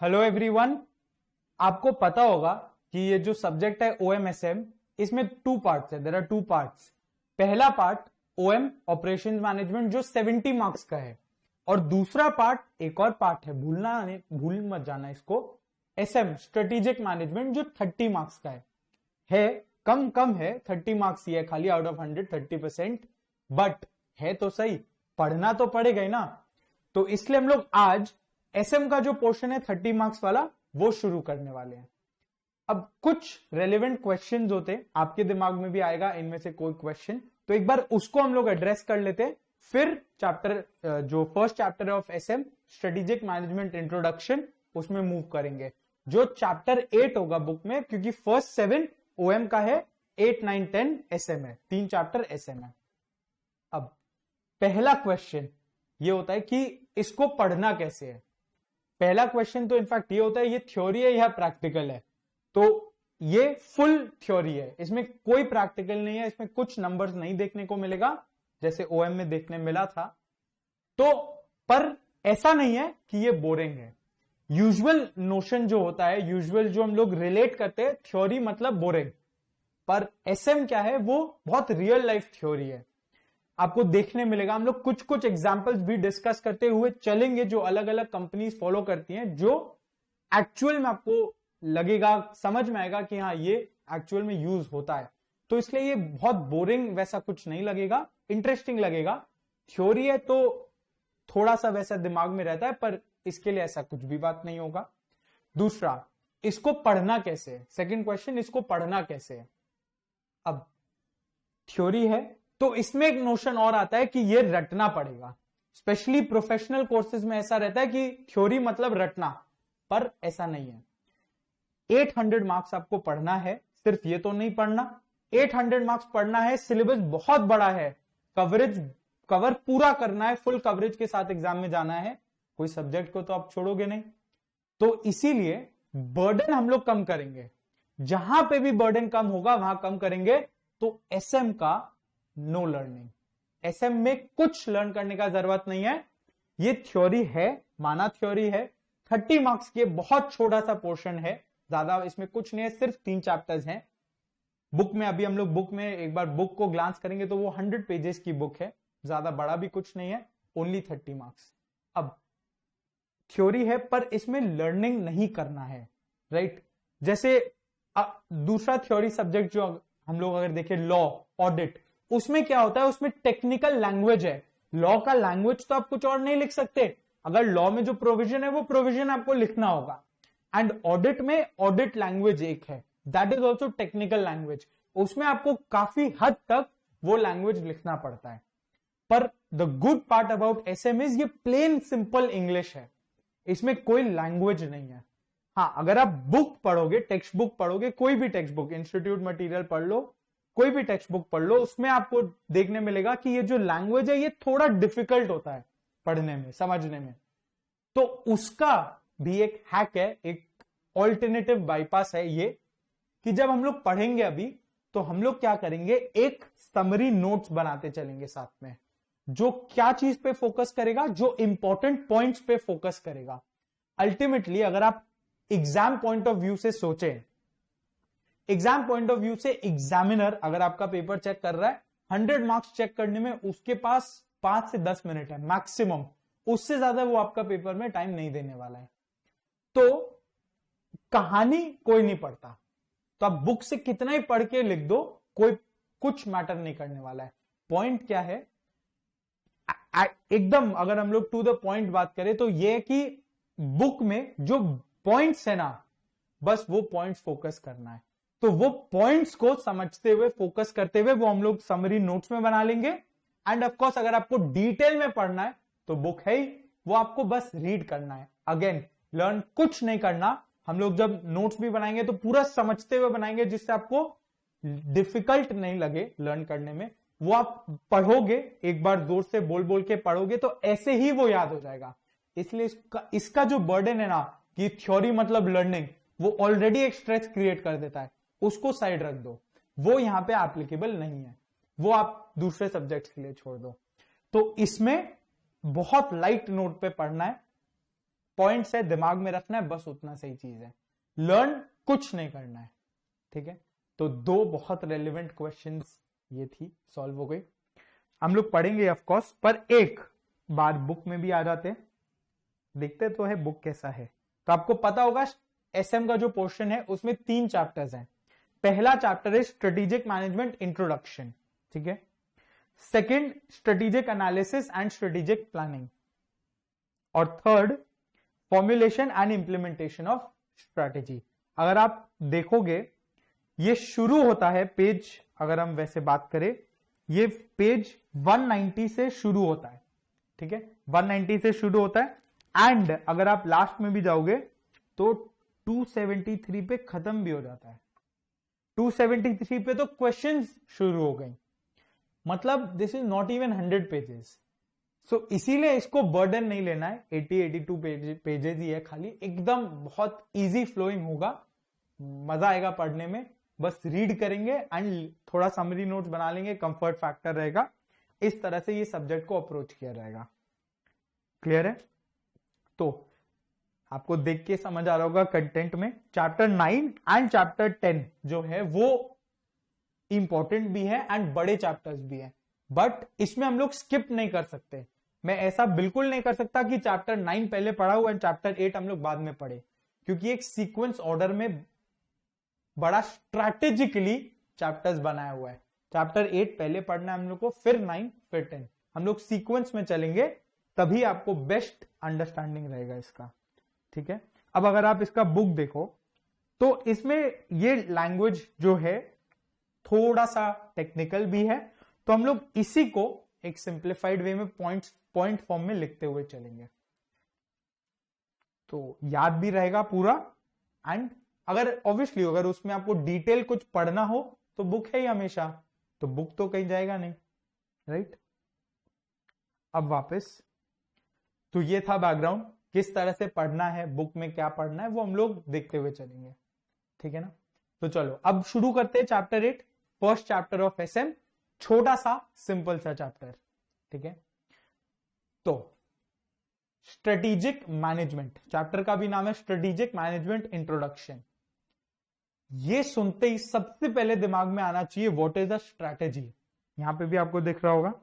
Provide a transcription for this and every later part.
Hello everyone. आपको पता होगा कि ये जो सब्जेक्ट है OMSM, इसमें टू पार्ट्स है। There are two parts. पहला पार्ट OM ऑपरेशंस मैनेजमेंट जो 70 मार्क्स का है, और दूसरा पार्ट एक और पार्ट है, भूल मत जाना इसको, SM स्ट्रेटेजिक मैनेजमेंट जो 30 मार्क्स का है कम है, 30 मार्क्स ही है खाली, आउट ऑफ 100 30%, बट है तो सही, पढ़ना तो पड़ेगा ही ना। तो इसलिए हम लोग आज SM का जो पोर्शन है 30 मार्क्स वाला वो शुरू करने वाले हैं। अब कुछ रेलेवेंट क्वेश्चंस होते हैं, आपके दिमाग में भी आएगा इनमें से कोई क्वेश्चन, तो एक बार उसको हम लोग एड्रेस कर लेते हैं। फिर चैप्टर जो first chapter of SM strategic management introduction, उसमें मूव करेंगे। जो चैप्टर 8 होगा बुक में, क्योंकि फर्स्ट 7 OM का है, 8 9 10 SM है, 3 चैप्टर SM है। अब पहला क्वेश्चन ये होता है कि इसको पढ़ना कैसे है। पहला क्वेश्चन तो इनफैक्ट ये होता है, ये थ्योरी है या प्रैक्टिकल है। तो ये फुल थ्योरी है, इसमें कोई प्रैक्टिकल नहीं है, इसमें कुछ नंबर्स नहीं देखने को मिलेगा जैसे OM में देखने मिला था। तो पर ऐसा नहीं है कि ये बोरिंग है। यूजुअल नोशन जो होता है, यूजुअल जो हम लोग रिलेट करते हैं, थ्योरी मतलब बोरिंग, पर SM क्या है, वो बहुत रियल लाइफ थ्योरी है। आपको देखने मिलेगा, हम लोग कुछ कुछ एग्जांपल्स भी डिस्कस करते हुए चलेंगे जो अलग अलग कंपनीज फॉलो करती हैं, जो एक्चुअल में आपको लगेगा, समझ में आएगा कि हाँ ये एक्चुअल में यूज होता है। तो इसलिए ये बहुत बोरिंग वैसा कुछ नहीं लगेगा, इंटरेस्टिंग लगेगा। थ्योरी है तो थोड़ा सा वैसा दिमाग में रहता है, पर इसके लिए ऐसा कुछ भी बात नहीं होगा। दूसरा, इसको पढ़ना कैसे है। सेकेंड क्वेश्चन, इसको पढ़ना कैसे है। अब थ्योरी है तो इसमें एक नोशन और आता है कि ये रटना पड़ेगा। स्पेशली प्रोफेशनल कोर्सेज में ऐसा रहता है कि थ्योरी मतलब रटना, पर ऐसा नहीं है। 800 मार्क्स आपको पढ़ना है, सिर्फ ये तो नहीं पढ़ना, 800 मार्क्स पढ़ना है, सिलेबस बहुत बड़ा है, कवर पूरा करना है, फुल कवरेज के साथ एग्जाम में जाना है, कोई सब्जेक्ट को तो आप छोड़ोगे नहीं। तो इसीलिए बर्डन हम लोग कम करेंगे, जहां पे भी बर्डन कम होगा वहां कम करेंगे। तो SM का नो लर्निंग, SM में कुछ लर्न करने का जरूरत नहीं है। ये थ्योरी है, माना थ्योरी है, 30 मार्क्स के बहुत छोटा सा पोर्शन है, ज्यादा इसमें कुछ नहीं है, सिर्फ 3 चैप्टर्स हैं बुक में। अभी हम लोग बुक में एक बार बुक को ग्लांस करेंगे तो वो 100 पेजेस की बुक है, ज्यादा बड़ा भी कुछ नहीं है, ओनली 30 मार्क्स। अब थ्योरी है पर इसमें लर्निंग नहीं करना है, राइट। जैसे दूसरा थ्योरी सब्जेक्ट जो हम लोग अगर देखें, लॉ, ऑडिट, उसमें क्या होता है, उसमें टेक्निकल लैंग्वेज है। लॉ का लैंग्वेज तो आप कुछ और नहीं लिख सकते, अगर लॉ में जो प्रोविजन है वो प्रोविजन आपको लिखना होगा। एंड ऑडिट में ऑडिट लैंग्वेज एक है, that is also technical language, उसमें आपको काफी हद तक वो लैंग्वेज लिखना पड़ता है। पर the good part about SM is ये प्लेन सिंपल इंग्लिश है, इसमें कोई लैंग्वेज नहीं है। हाँ, अगर आप बुक पढ़ोगे, टेक्स्ट बुक पढ़ोगे, कोई भी टेक्स्ट बुक, इंस्टीट्यूट मटेरियल पढ़ लो, कोई भी टेक्स्ट बुक पढ़ लो, उसमें आपको देखने मिलेगा कि ये जो लैंग्वेज है ये थोड़ा डिफिकल्ट होता है पढ़ने में, समझने में। तो उसका भी एक हैक है, एक ऑल्टरनेटिव बाईपास है ये, कि जब हम लोग पढ़ेंगे अभी, तो हम लोग क्या करेंगे, एक समरी नोट्स बनाते चलेंगे साथ में, जो क्या चीज पे फोकस करेगा, जो इंपॉर्टेंट पॉइंट्स पे फोकस करेगा। अल्टीमेटली अगर आप एग्जाम पॉइंट ऑफ व्यू से सोचें, एग्जाम पॉइंट ऑफ व्यू से एग्जामिनर अगर आपका पेपर चेक कर रहा है, 100 मार्क्स चेक करने में उसके पास 5 से 10 मिनट है मैक्सिमम, उससे ज्यादा वो आपका पेपर में टाइम नहीं देने वाला है। तो कहानी कोई नहीं पढ़ता, तो आप बुक से कितना ही पढ़ के लिख दो, कोई कुछ मैटर नहीं करने वाला है। पॉइंट क्या है, एकदम अगर हम लोग टू द पॉइंट बात करें तो यह कि बुक में जो पॉइंट्स है ना, बस वो पॉइंट्स फोकस करना है। तो वो पॉइंट्स को समझते हुए, फोकस करते हुए वो हम लोग समरी नोट्स में बना लेंगे। एंड ऑफ कोर्स अगर आपको डिटेल में पढ़ना है तो बुक है ही, वो आपको बस रीड करना है। अगेन लर्न कुछ नहीं करना। हम लोग जब नोट्स भी बनाएंगे तो पूरा समझते हुए बनाएंगे, जिससे आपको डिफिकल्ट नहीं लगे लर्न करने में। वो आप पढ़ोगे, एक बार जोर से बोल बोल के पढ़ोगे तो ऐसे ही वो याद हो जाएगा। इसलिए इसका जो बर्डन है ना कि थ्योरी मतलब लर्निंग, वो ऑलरेडी एक स्ट्रेस क्रिएट कर देता है, उसको साइड रख दो, वो यहां पे एप्लीकेबल नहीं है, वो आप दूसरे सब्जेक्ट्स के लिए छोड़ दो। तो इसमें बहुत लाइट नोट पे पढ़ना है, पॉइंट्स है, दिमाग में रखना है, बस उतना सही चीज है, लर्न कुछ नहीं करना है, ठीक है। तो दो बहुत रेलिवेंट क्वेश्चंस ये थी, सॉल्व हो गई। हम लोग पढ़ेंगे ऑफ कोर्स, पर एक बार बुक में भी आ जाते हैं, देखते तो है बुक कैसा है। तो आपको पता होगा एसएम का जो पोर्शन है उसमें 3 चैप्टर्स हैं। पहला चैप्टर है स्ट्रेटेजिक मैनेजमेंट इंट्रोडक्शन, ठीक है। Second strategic analysis and strategic planning, और third formulation and implementation of strategy. अगर आप देखोगे ये शुरू होता है पेज, अगर हम वैसे बात करें, ये पेज 190 से शुरू होता है, ठीक है, 190 से शुरू होता है, एंड अगर आप लास्ट में भी जाओगे तो 273 पे खत्म भी हो जाता है। 273 पे तो क्वेश्चंस शुरू हो गई, मतलब this is not even 100 pages. So इसीलिए इसको बर्डन नहीं लेना है, 82 पेजेस ही है खाली, एकदम बहुत इजी फ्लोइंग होगा, मजा आएगा पढ़ने में, बस रीड करेंगे एंड थोड़ा समरी नोट्स बना लेंगे, कंफर्ट फैक्टर रहेगा, इस तरह से ये सब्जेक्ट को अप्रोच किया जाएगा। क्लियर है? तो आपको देख के समझ आ रहा होगा कंटेंट में चैप्टर 9 एंड चैप्टर 10 जो है वो इंपॉर्टेंट भी है एंड बड़े चैप्टर्स भी है, बट इसमें हम लोग स्किप नहीं कर सकते। मैं ऐसा बिल्कुल नहीं कर सकता कि चैप्टर 9 पहले पढ़ा हुआ एंड चैप्टर 8 हम लोग बाद में पढ़े, क्योंकि एक सीक्वेंस ऑर्डर में बड़ा स्ट्रैटेजिकली चैप्टर्स बनाया हुआ है। चैप्टर 8 पहले पढ़ना है हम लोग को, फिर 9, फिर 10, हम लोग सीक्वेंस में चलेंगे, तभी आपको बेस्ट अंडरस्टैंडिंग रहेगा इसका, ठीक है। अब अगर आप इसका बुक देखो तो इसमें ये लैंग्वेज जो है थोड़ा सा टेक्निकल भी है, तो हम लोग इसी को एक सिंप्लीफाइड वे में पॉइंट फॉर्म में लिखते हुए चलेंगे, तो याद भी रहेगा पूरा। एंड अगर ऑब्वियसली अगर उसमें आपको डिटेल कुछ पढ़ना हो तो बुक है ही हमेशा, तो बुक तो कहीं जाएगा नहीं, राइट। अब वापस, तो ये था बैकग्राउंड, किस तरह से पढ़ना है, बुक में क्या पढ़ना है वो हम लोग देखते हुए चलेंगे, ठीक है ना। तो चलो अब शुरू करते हैं chapter 8, first chapter of SM, छोटा सा सिंपल सा चैप्टर, ठीक है। तो स्ट्रेटेजिक मैनेजमेंट, चैप्टर का भी नाम है स्ट्रेटेजिक मैनेजमेंट इंट्रोडक्शन। ये सुनते ही सबसे पहले दिमाग में आना चाहिए व्हाट इज द स्ट्रैटेजी। यहां पे भी आपको दिख रहा होगा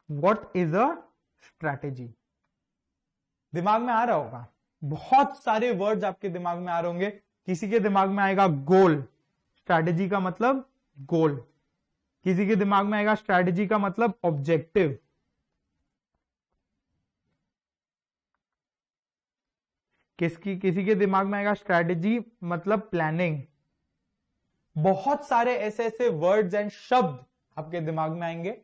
व्हाट इज अ स्ट्रैटेजी, दिमाग में आ रहा होगा, बहुत सारे वर्ड्स आपके दिमाग में आ रहे होंगे। किसी के दिमाग में आएगा गोल, स्ट्रैटेजी का मतलब गोल, किसी के दिमाग में आएगा स्ट्रैटेजी का मतलब ऑब्जेक्टिव, किसी के दिमाग में आएगा स्ट्रैटेजी मतलब प्लानिंग। बहुत सारे ऐसे ऐसे वर्ड्स एंड शब्द आपके दिमाग में आएंगे,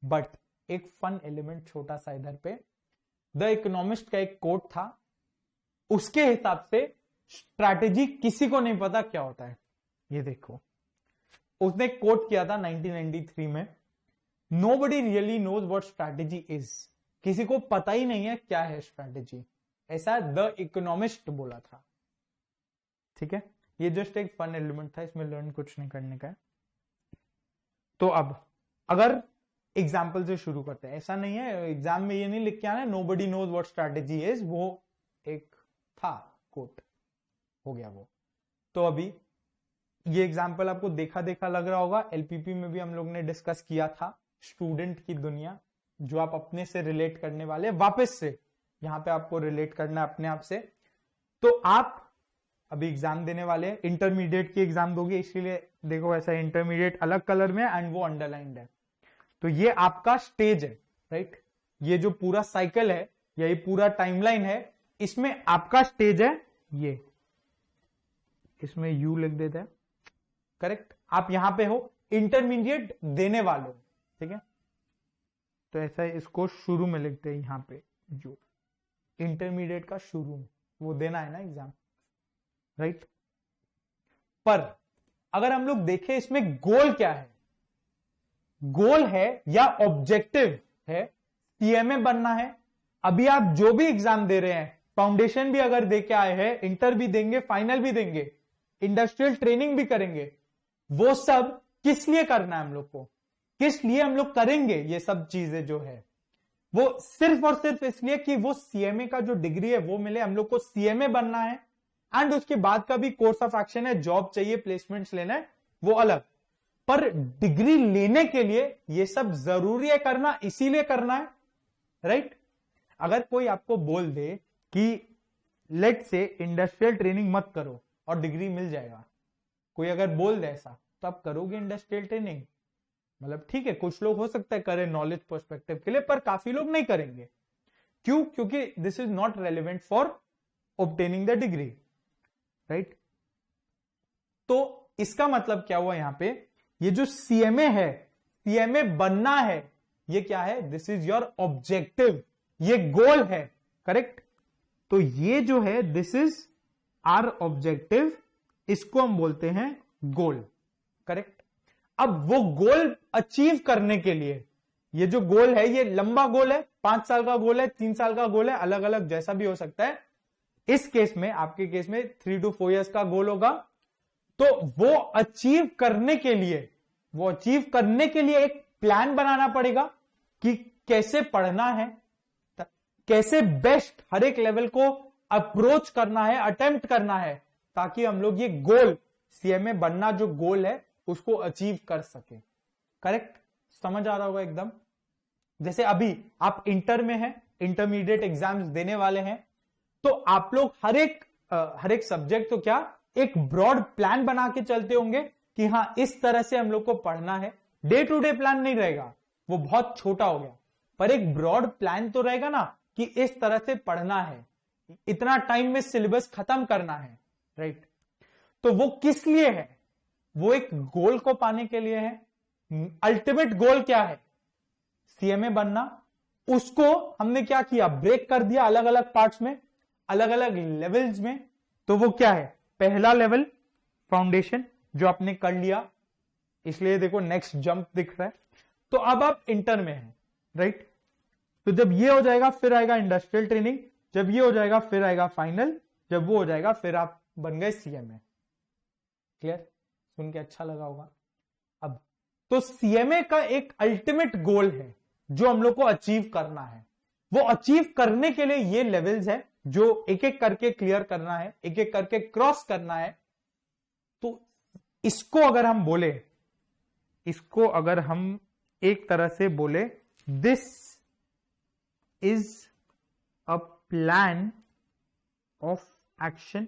बट एक फन एलिमेंट छोटा सा इधर पे, द इकोनॉमिस्ट का एक कोट था, उसके हिसाब से स्ट्रैटेजी किसी को नहीं पता क्या होता है। ये देखो, उसने कोट किया था 1993 में, nobody really knows what strategy is, किसी को पता ही नहीं है क्या है स्ट्रैटेजी, ऐसा द इकोनॉमिस्ट बोला था, ठीक है। ये जस्ट एक फन एलिमेंट था, इसमें लर्न कुछ नहीं करने का है। तो अब अगर एग्जाम्पल से शुरू करते हैं, ऐसा नहीं है एग्जाम में ये नहीं लिख के आना nobody knows what strategy is, वो एक था कोट, हो गया वो। तो अभी ये एग्जाम्पल आपको देखा देखा लग रहा होगा, एलपीपी में भी हम लोग ने डिस्कस किया था, स्टूडेंट की दुनिया, जो आप अपने से रिलेट करने वाले, वापस से यहां पे आपको रिलेट करना है अपने आप से। तो आप अभी एग्जाम देने वाले हैं, इंटरमीडिएट की एग्जाम दोगे, इसीलिए देखो ऐसा इंटरमीडिएट अलग कलर में एंड वो अंडरलाइंड है। तो ये आपका स्टेज है, राइट, ये जो पूरा साइकिल है या ये पूरा टाइमलाइन है, इसमें आपका स्टेज है ये, इसमें यू लिख देता है, करेक्ट। आप यहां पे हो, इंटरमीडिएट देने वाले हो, ठीक है। तो ऐसा इसको शुरू में लिखते हैं यहां पे, जो इंटरमीडिएट का शुरू में वो देना है ना एग्जाम, राइट। पर अगर हम लोग देखें इसमें गोल क्या है, गोल है या ऑब्जेक्टिव है, सीएमए बनना है। अभी आप जो भी एग्जाम दे रहे हैं, फाउंडेशन भी अगर दे के आए हैं, इंटर भी देंगे, फाइनल भी देंगे, इंडस्ट्रियल ट्रेनिंग भी करेंगे, वो सब किस लिए करना है हम लोग को, किस लिए हम लोग करेंगे ये सब चीजें जो है, वो सिर्फ और सिर्फ इसलिए कि वो सीएमए का जो डिग्री है वो मिले, हम लोग को सीएमए बनना है, एंड उसके बाद का भी कोर्स ऑफ एक्शन है, जॉब चाहिए, प्लेसमेंट्स लेना है, वो अलग। पर डिग्री लेने के लिए ये सब जरूरी है करना, इसीलिए करना है, राइट। अगर कोई आपको बोल दे कि लेट से इंडस्ट्रियल ट्रेनिंग मत करो और डिग्री मिल जाएगा, कोई अगर बोल दे ऐसा, तो आप करोगे इंडस्ट्रियल ट्रेनिंग? मतलब ठीक है, कुछ लोग हो सकता है करें नॉलेज पर्सपेक्टिव के लिए, पर काफी लोग नहीं करेंगे। क्यों? क्योंकि this is not relevant for obtaining the degree, right. तो इसका मतलब क्या हुआ यहां पे, ये जो सीएमए है, सीएमए बनना है, ये क्या है? दिस इज योर ऑब्जेक्टिव, ये गोल है, करेक्ट। तो ये जो है दिस इज आर ऑब्जेक्टिव, इसको हम बोलते हैं गोल, करेक्ट। अब वो गोल अचीव करने के लिए, ये जो गोल है ये लंबा गोल है, 5 साल का गोल है, 3 साल का गोल है, अलग अलग जैसा भी हो सकता है। इस केस में, आपके केस में 3 to 4 years का गोल होगा। तो वो अचीव करने के लिए, एक प्लान बनाना पड़ेगा कि कैसे पढ़ना है, कैसे बेस्ट हर एक लेवल को अप्रोच करना है, अटेम्प्ट करना है, ताकि हम लोग ये गोल, सीएमए बनना जो गोल है, उसको अचीव कर सके, करेक्ट। समझ आ रहा होगा एकदम। जैसे अभी आप इंटर में हैं, इंटरमीडिएट एग्जाम्स देने वाले हैं, तो आप लोग हर एक सब्जेक्ट तो क्या, एक ब्रॉड प्लान बना के चलते होंगे कि हाँ इस तरह से हम लोग को पढ़ना है। डे टू डे प्लान नहीं रहेगा, वो बहुत छोटा हो गया, पर एक ब्रॉड प्लान तो रहेगा ना कि इस तरह से पढ़ना है, इतना टाइम में सिलेबस खत्म करना है, राइट। तो वो किस लिए है? वो एक गोल को पाने के लिए है। अल्टीमेट गोल क्या है? सीएमए बनना। उसको हमने क्या किया, ब्रेक कर दिया अलग अलग पार्ट्स में, अलग अलग लेवल्स में। तो वो क्या है? पहला लेवल फाउंडेशन, जो आपने कर लिया, इसलिए देखो नेक्स्ट जंप दिख रहा है। तो अब आप इंटर में हैं, राइट। तो जब ये हो जाएगा फिर आएगा इंडस्ट्रियल ट्रेनिंग, जब ये हो जाएगा फिर आएगा फाइनल, जब वो हो जाएगा फिर आप बन गए सीएमए। क्लियर? सुन के अच्छा लगा होगा। अब तो सीएमए का एक अल्टीमेट गोल है जो हम लोग को अचीव करना है। वो अचीव करने के लिए ये लेवल्स है जो एक एक करके क्लियर करना है, एक एक करके क्रॉस करना है। तो इसको अगर हम एक तरह से बोले, this is a plan of action.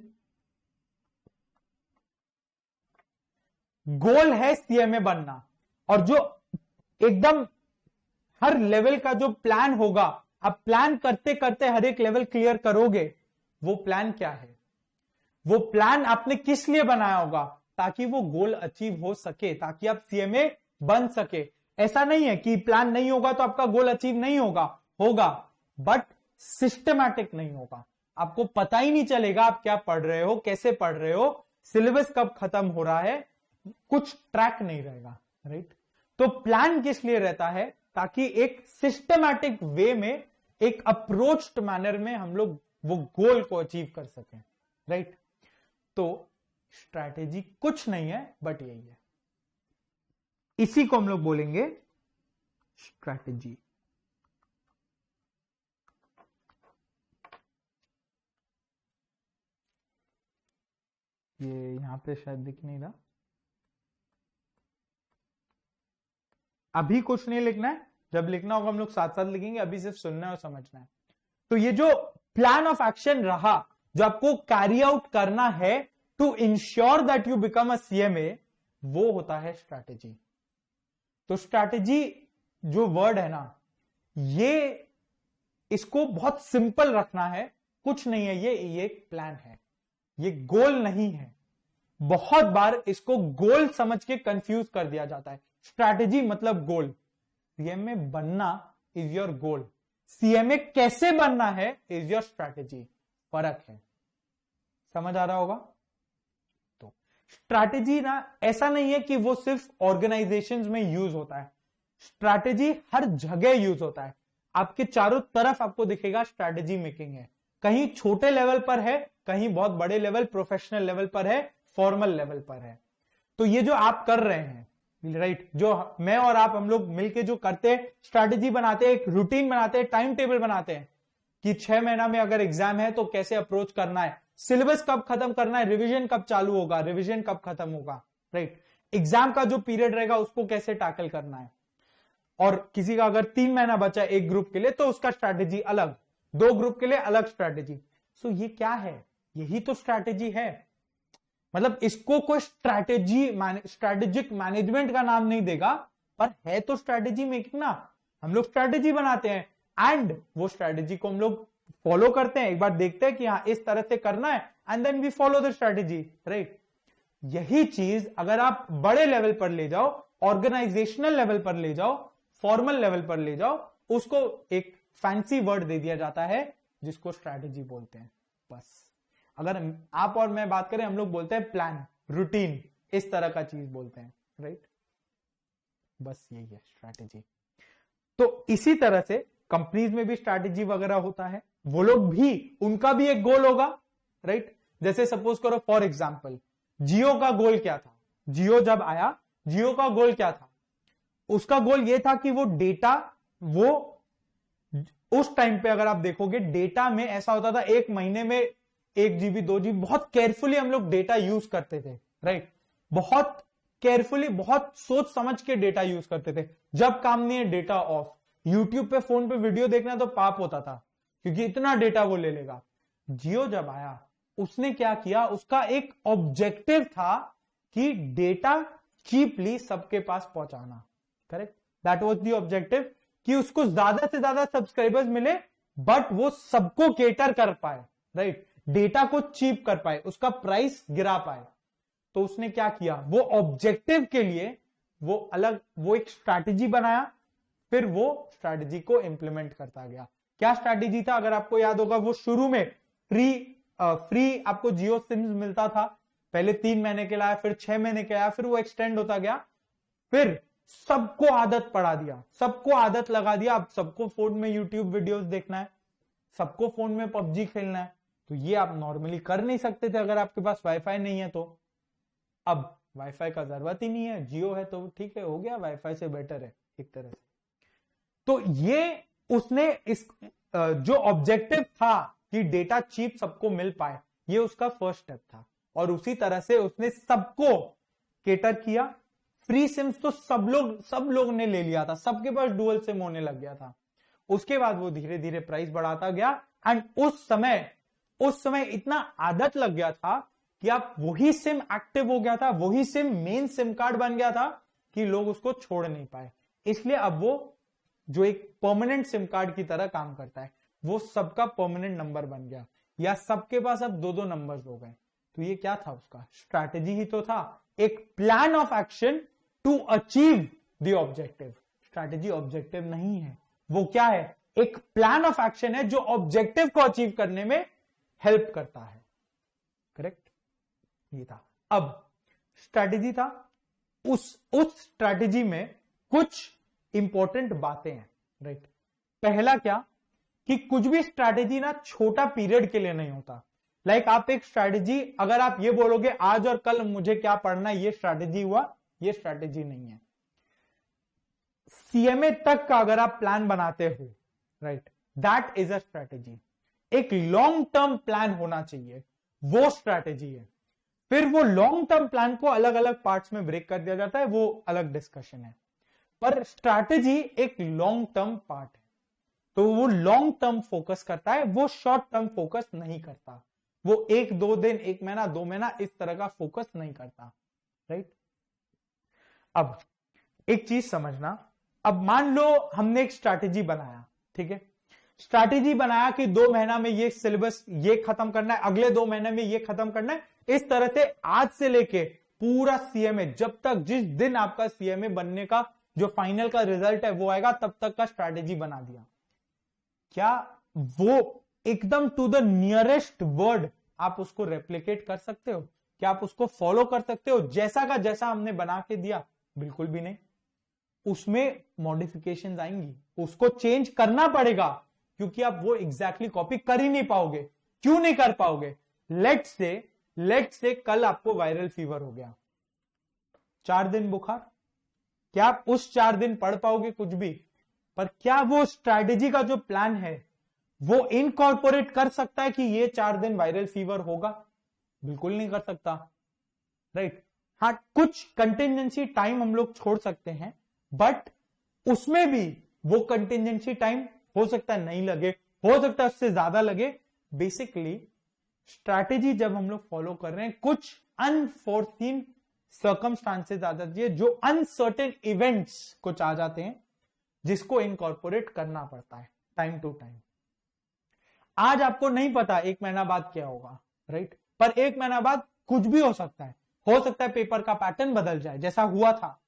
Goal है सीएमए बनना, और जो एकदम हर लेवल का जो प्लान होगा, आप प्लान करते करते हर एक लेवल क्लियर करोगे। वो प्लान क्या है? वो प्लान आपने किस लिए बनाया होगा? ताकि वो गोल अचीव हो सके, ताकि आप सीएमए बन सके। ऐसा नहीं है कि प्लान नहीं होगा तो आपका गोल अचीव नहीं होगा, बट सिस्टमैटिक नहीं होगा। आपको पता ही नहीं चलेगा आप क्या पढ़ रहे हो, कैसे पढ़ रहे हो, सिलेबस कब खत्म हो रहा है, कुछ ट्रैक नहीं रहेगा, राइट। तो प्लान किस लिए रहता है? ताकि एक सिस्टमैटिक वे में, एक अप्रोच्ड मैनर में हम लोग वो गोल को अचीव कर सकें, राइट। तो स्ट्रैटेजी कुछ नहीं है बट यही है, इसी को हम लोग बोलेंगे स्ट्रैटेजी। ये यहां पे शायद दिख नहीं रहा। अभी कुछ नहीं लिखना है, जब लिखना होगा हम लोग साथ साथ लिखेंगे, अभी सिर्फ सुनना है और समझना है। तो ये जो प्लान ऑफ एक्शन रहा, जो आपको कैरी आउट करना है to ensure that you become a CMA, वो होता है स्ट्रैटेजी। तो स्ट्रैटेजी जो वर्ड है ना, ये इसको बहुत सिंपल रखना है, कुछ नहीं है, ये एक प्लान है, ये गोल नहीं है। बहुत बार इसको गोल समझ के कंफ्यूज कर दिया जाता है। स्ट्रैटेजी मतलब गोल, सीएमए बनना इज योर गोल, सीएमए कैसे बनना है इज योर स्ट्रैटेजी, फर्क है। समझ आ रहा होगा? तो स्ट्रैटेजी ना ऐसा नहीं है कि वो सिर्फ ऑर्गेनाइजेशंस में यूज होता है, स्ट्रैटेजी हर जगह यूज होता है। आपके चारों तरफ आपको दिखेगा स्ट्रैटेजी मेकिंग है, कहीं छोटे लेवल पर है, कहीं बहुत बड़े लेवल, प्रोफेशनल लेवल पर है, फॉर्मल लेवल पर है। तो ये जो आप कर रहे हैं, राइट, जो मैं और आप हम लोग मिलके जो करते हैं, स्ट्रैटेजी बनाते हैं, एक रूटीन बनाते हैं, टाइम टेबल बनाते हैं कि 6 महीना में अगर एग्जाम है तो कैसे अप्रोच करना है, सिलेबस कब खत्म करना है, रिवीजन कब चालू होगा, रिवीजन कब खत्म होगा, राइट, एग्जाम का जो पीरियड रहेगा उसको कैसे टैकल करना है। और किसी का अगर 3 महीना बचा एक ग्रुप के लिए तो उसका स्ट्रैटेजी अलग, 2 ग्रुप के लिए अलग स्ट्रैटेजी। सो ये क्या है, यही तो स्ट्रैटेजी है। मतलब इसको कोई स्ट्रैटेजिक मैनेजमेंट का नाम नहीं देगा, पर है तो स्ट्रैटेजी मेकिंग ना। हम लोग स्ट्रैटेजी बनाते हैं एंड वो स्ट्रैटेजी को हम लोग फॉलो करते हैं, एक बार देखते हैं कि हाँ इस तरह से करना है and then we follow the strategy, right. यही चीज अगर आप बड़े लेवल पर ले जाओ, ऑर्गेनाइजेशनल लेवल पर ले जाओ, फॉर्मल लेवल पर ले जाओ, उसको एक फैंसी वर्ड दे दिया जाता है जिसको स्ट्रैटेजी बोलते हैं। बस अगर आप और मैं बात करें, हम लोग बोलते हैं प्लान, रूटीन, इस तरह का चीज बोलते हैं, राइट। बस यही है स्ट्रैटेजी। तो इसी तरह से कंपनीज में भी स्ट्रैटेजी वगैरह होता है, वो लोग भी, उनका भी एक गोल होगा, राइट। जैसे सपोज करो फॉर एग्जांपल जियो का गोल क्या था, जियो जब आया, जियो का गोल क्या था, उसका गोल ये था कि वो डेटा, वो उस टाइम पे अगर आप देखोगे डेटा में ऐसा होता था, एक महीने में 1 GB 2 GB, बहुत केयरफुली हम लोग डेटा यूज करते थे, राइट। बहुत केयरफुली, बहुत सोच समझ के डेटा यूज करते थे। जब काम नहीं है डेटा ऑफ, यूट्यूब पे फोन पे वीडियो देखना तो पाप होता था क्योंकि इतना डेटा वो ले लेगा। जियो जब आया उसने क्या किया, उसका एक ऑब्जेक्टिव था कि डेटा चीपली सबके पास पहुंचाना, correct, that was the objective, कि उसको ज्यादा से ज्यादा सब्सक्राइबर्स मिले बट वो सबको केटर कर पाए, राइट, डेटा को चीप कर पाए, उसका प्राइस गिरा पाए। तो उसने क्या किया, वो ऑब्जेक्टिव के लिए वो अलग, वो एक स्ट्रैटेजी बनाया, फिर वो स्ट्रैटेजी को इंप्लीमेंट करता गया। क्या स्ट्रैटेजी था, अगर आपको याद होगा, वो शुरू में फ्री आपको जियो सिम्स मिलता था, पहले 3 महीने के लाया, फिर 6 महीने के आया, फिर वो एक्सटेंड होता गया, फिर सबको आदत पड़ा दिया, सबको आदत लगा दिया, अब सबको फोन में यूट्यूब वीडियोस देखना है, सबको फोन में पबजी खेलना है। तो ये आप नॉर्मली कर नहीं सकते थे अगर आपके पास वाईफाई नहीं है। तो अब वाईफाई का जरूरत ही नहीं है, जियो है तो ठीक है, हो गया, वाईफाई से बेटर है एक तरह से। तो ये उसने इस जो ऑब्जेक्टिव था कि डेटा चीप सबको मिल पाए, ये उसका फर्स्ट स्टेप था, और उसी तरह से उसने सबको केटर किया। फ्री सिम्स तो सब लोग ने ले लिया था, सबके पास डुअल सिम होने लग गया था। उसके बाद वो धीरे धीरे प्राइस बढ़ाता गया एंड उस समय इतना आदत लग गया था कि आप वही सिम एक्टिव हो गया था, वही सिम मेन सिम कार्ड बन गया था कि लोग उसको छोड़ नहीं पाए। इसलिए अब वो जो एक परमानेंट सिम कार्ड की तरह काम करता है, वो सबका परमानेंट नंबर बन गया, या सबके पास अब 2-2 नंबर्स हो गए। तो ये क्या था, उसका स्ट्रैटेजी ही तो था, एक plan of action to achieve the objective. Strategy objective नहीं है, वो क्या है, एक प्लान ऑफ एक्शन है जो ऑब्जेक्टिव को अचीव करने में हेल्प करता है, करेक्ट। ये था। अब स्ट्रैटेजी था, उस स्ट्रैटेजी में कुछ इंपॉर्टेंट बातें हैं, राइट। पहला क्या, कि कुछ भी स्ट्रैटेजी ना छोटा पीरियड के लिए नहीं होता। लाइक आप एक स्ट्रैटेजी, अगर आप ये बोलोगे आज और कल मुझे क्या पढ़ना है, ये स्ट्रैटेजी हुआ, ये स्ट्रैटेजी नहीं है। सीएमए तक का अगर आप प्लान बनाते हो, right, that is a strategy. एक लॉन्ग टर्म प्लान होना चाहिए, वो स्ट्रैटेजी है। फिर वो लॉन्ग टर्म प्लान को अलग अलग पार्ट्स में ब्रेक कर दिया जाता है, वो अलग डिस्कशन है। पर स्ट्रैटेजी एक लॉन्ग टर्म पार्ट है, तो वो लॉन्ग टर्म फोकस करता है, वो शॉर्ट टर्म फोकस नहीं करता। वो 1-2 दिन, 1 महीना, 2 महीना इस तरह का फोकस नहीं करता, राइट। अब एक चीज समझना, अब मान लो हमने एक स्ट्रैटेजी बनाया, ठीक है, स्ट्रैटेजी बनाया कि 2 महीना में ये सिलेबस ये खत्म करना है, अगले 2 महीने में ये खत्म करना है। इस तरह से आज से लेके पूरा सीएमए, जब तक, जिस दिन आपका सीएमए बनने का जो फाइनल का रिजल्ट है वो आएगा, तब तक का स्ट्रैटेजी बना दिया। क्या वो एकदम टू द नियरेस्ट वर्ड आप उसको रेप्लिकेट कर सकते हो? क्या आप उसको फॉलो कर सकते हो जैसा का जैसा हमने बना के दिया? बिल्कुल भी नहीं। उसमें मॉडिफिकेशंस आएंगी, उसको चेंज करना पड़ेगा, क्योंकि आप वो एग्जैक्टली कॉपी कर ही नहीं पाओगे। क्यों नहीं कर पाओगे? लेट्स से कल आपको वायरल फीवर हो गया, 4 दिन बुखार, क्या आप उस 4 दिन पढ़ पाओगे कुछ भी, पर क्या वो स्ट्रैटेजी का जो प्लान है वो इनकॉर्पोरेट कर सकता है कि ये 4 दिन वायरल फीवर होगा? बिल्कुल नहीं कर सकता, राइट। हाँ, कुछ कंटिजेंसी टाइम हम लोग छोड़ सकते हैं, बट उसमें भी वो कंटिजेंसी टाइम हो सकता है नहीं लगे, हो सकता है उससे ज्यादा लगे। बेसिकली स्ट्रैटेजी जब हम लोग फॉलो कर रहे हैं, कुछ अनफोर्सीन सर्कमस्टांसेस आ जाती है, जो अनसर्टेन इवेंट्स कुछ आ जाते हैं, जिसको इनकॉर्पोरेट करना पड़ता है टाइम टू टाइम। आज आपको नहीं पता 1 महीना बाद क्या होगा, राइट, पर 1 महीना बाद कुछ भी हो सकता है। हो सकता है पेपर का पैटर्न बदल जाए, जैसा हुआ था,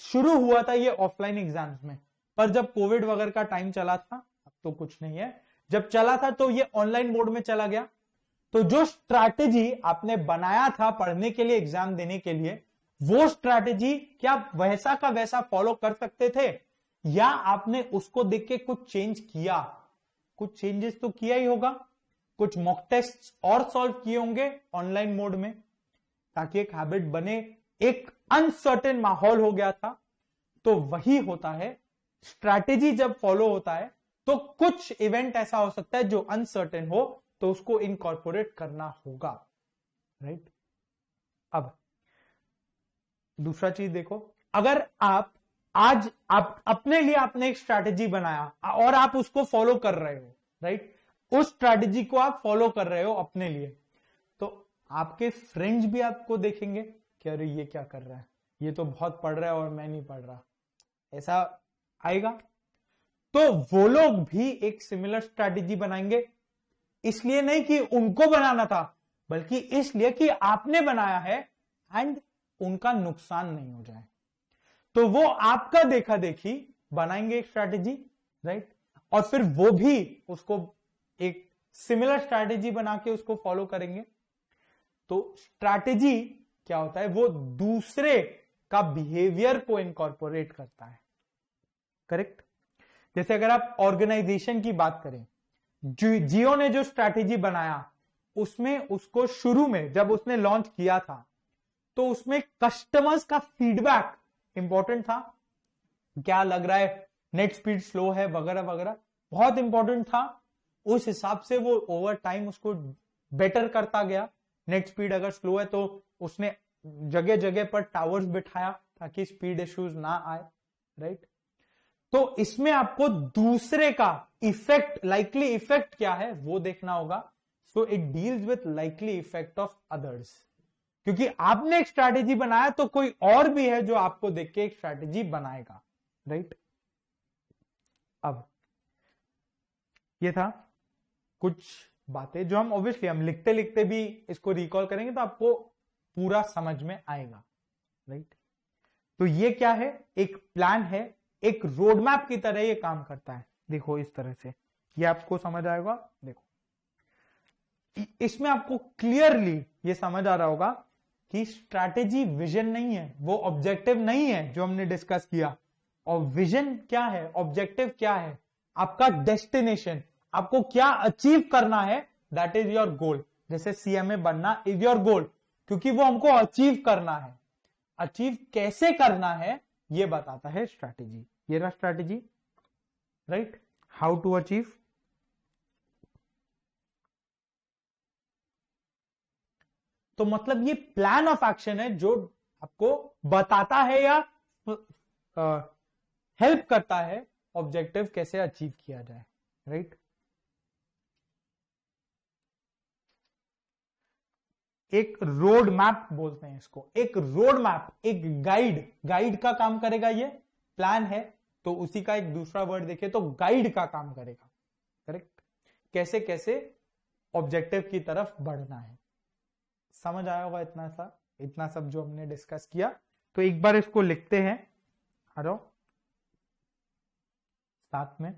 शुरू हुआ था ये ऑफलाइन एग्जाम्स में, पर जब कोविड वगैरह का टाइम चला था, अब तो कुछ नहीं है, जब चला था तो ये ऑनलाइन मोड में चला गया। तो जो स्ट्रैटेजी आपने बनाया था पढ़ने के लिए, एग्जाम देने के लिए, वो स्ट्रैटेजी क्या वैसा का वैसा फॉलो कर सकते थे, या आपने उसको देख के कुछ चेंज किया? कुछ चेंजेस तो किया ही होगा, कुछ मॉक टेस्ट और सॉल्व किए होंगे ऑनलाइन मोड में, ताकि एक हैबिट बने। एक अनसर्टेन माहौल हो गया था, तो वही होता है स्ट्रैटेजी जब फॉलो होता है तो कुछ इवेंट ऐसा हो सकता है जो अनसर्टेन हो, तो उसको इनकॉर्पोरेट करना होगा, राइट। अब दूसरा चीज देखो, अगर आज आप अपने लिए आपने एक स्ट्रैटेजी बनाया और आप उसको फॉलो कर रहे हो, राइट, उस स्ट्रैटेजी को आप फॉलो कर रहे हो अपने लिए, तो आपके फ्रेंड्स भी आपको देखेंगे कि अरे ये क्या कर रहा है, ये तो बहुत पढ़ रहा है और मैं नहीं पढ़ रहा, ऐसा आएगा। तो वो लोग भी एक सिमिलर स्ट्रैटेजी बनाएंगे, इसलिए नहीं कि उनको बनाना था, बल्कि इसलिए कि आपने बनाया है एंड उनका नुकसान नहीं हो जाए। तो वो आपका देखा देखी बनाएंगे एक स्ट्रैटेजी, राइट, और फिर वो भी उसको एक सिमिलर स्ट्रैटेजी बना के उसको फॉलो करेंगे। तो स्ट्रैटेजी क्या होता है, वो दूसरे का बिहेवियर को इनकॉर्पोरेट करता है, करेक्ट। जैसे अगर आप ऑर्गेनाइजेशन की बात करें, जियो ने जो स्ट्रैटेजी बनाया, उसमें उसको शुरू में जब उसने लॉन्च किया था, तो उसमें कस्टमर्स का फीडबैक इंपॉर्टेंट था। क्या लग रहा है, नेट स्पीड स्लो है वगैरह वगैरह, बहुत इंपॉर्टेंट था। उस हिसाब से वो ओवर टाइम उसको बेटर करता गया। नेट स्पीड अगर स्लो है तो उसने जगह जगह पर टावर्स बिठाया ताकि स्पीड इश्यूज ना आए, राइट। तो इसमें आपको दूसरे का इफेक्ट, लाइकली इफेक्ट क्या है वो देखना होगा। So it deals with likely effect of others, क्योंकि आपने एक स्ट्रैटेजी बनाया तो कोई और भी है जो आपको देख के एक स्ट्रैटेजी बनाएगा, राइट। अब ये था कुछ बातें जो हम ऑब्वियसली हम लिखते लिखते भी इसको रिकॉल करेंगे तो आपको पूरा समझ में आएगा, राइट। तो ये क्या है, एक प्लान है, एक रोड मैप की तरह ये काम करता है। देखो इस तरह से ये आपको समझ आएगा। देखो इसमें आपको क्लियरली ये समझ आ रहा होगा कि स्ट्रैटेजी विजन नहीं है, वो ऑब्जेक्टिव नहीं है जो हमने डिस्कस किया। और विजन क्या है, ऑब्जेक्टिव क्या है, आपका डेस्टिनेशन, आपको क्या अचीव करना है, दैट इज योर गोल। जैसे सीएमए बनना इज योर गोल, क्योंकि वो हमको अचीव करना है। अचीव कैसे करना है ये बताता है स्ट्रैटेजी। ये रहा strategy, right, how to achieve. तो मतलब ये प्लान ऑफ एक्शन है जो आपको बताता है या हेल्प करता है ऑब्जेक्टिव कैसे अचीव किया जाए, राइट। एक रोड मैप बोलते हैं इसको, एक रोड मैप, एक गाइड, गाइड का काम करेगा। ये प्लान है तो उसी का एक दूसरा वर्ड देखे तो गाइड का काम करेगा, करेक्ट। कैसे कैसे ऑब्जेक्टिव की तरफ बढ़ना है। समझ आया होगा इतना सब जो हमने डिस्कस किया। तो एक बार इसको लिखते हैं, आ जाओ साथ में।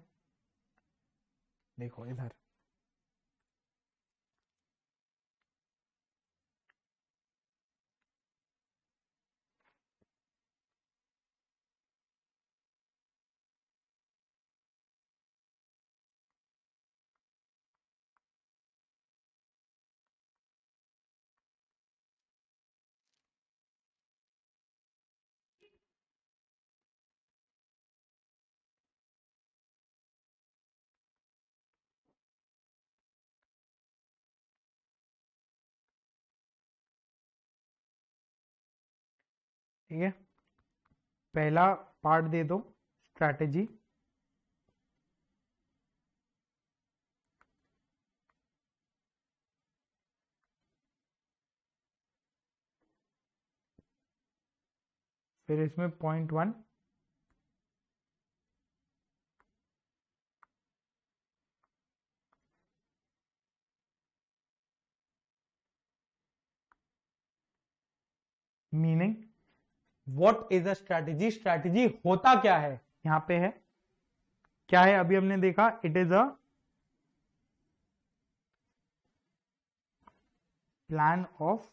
देखो इधर ठीक है, पहला पार्ट दे दो स्ट्रैटेजी, फिर इसमें point 1, meaning what is a strategy, strategy होता क्या है, यहां पे है क्या है, अभी हमने देखा it is a plan of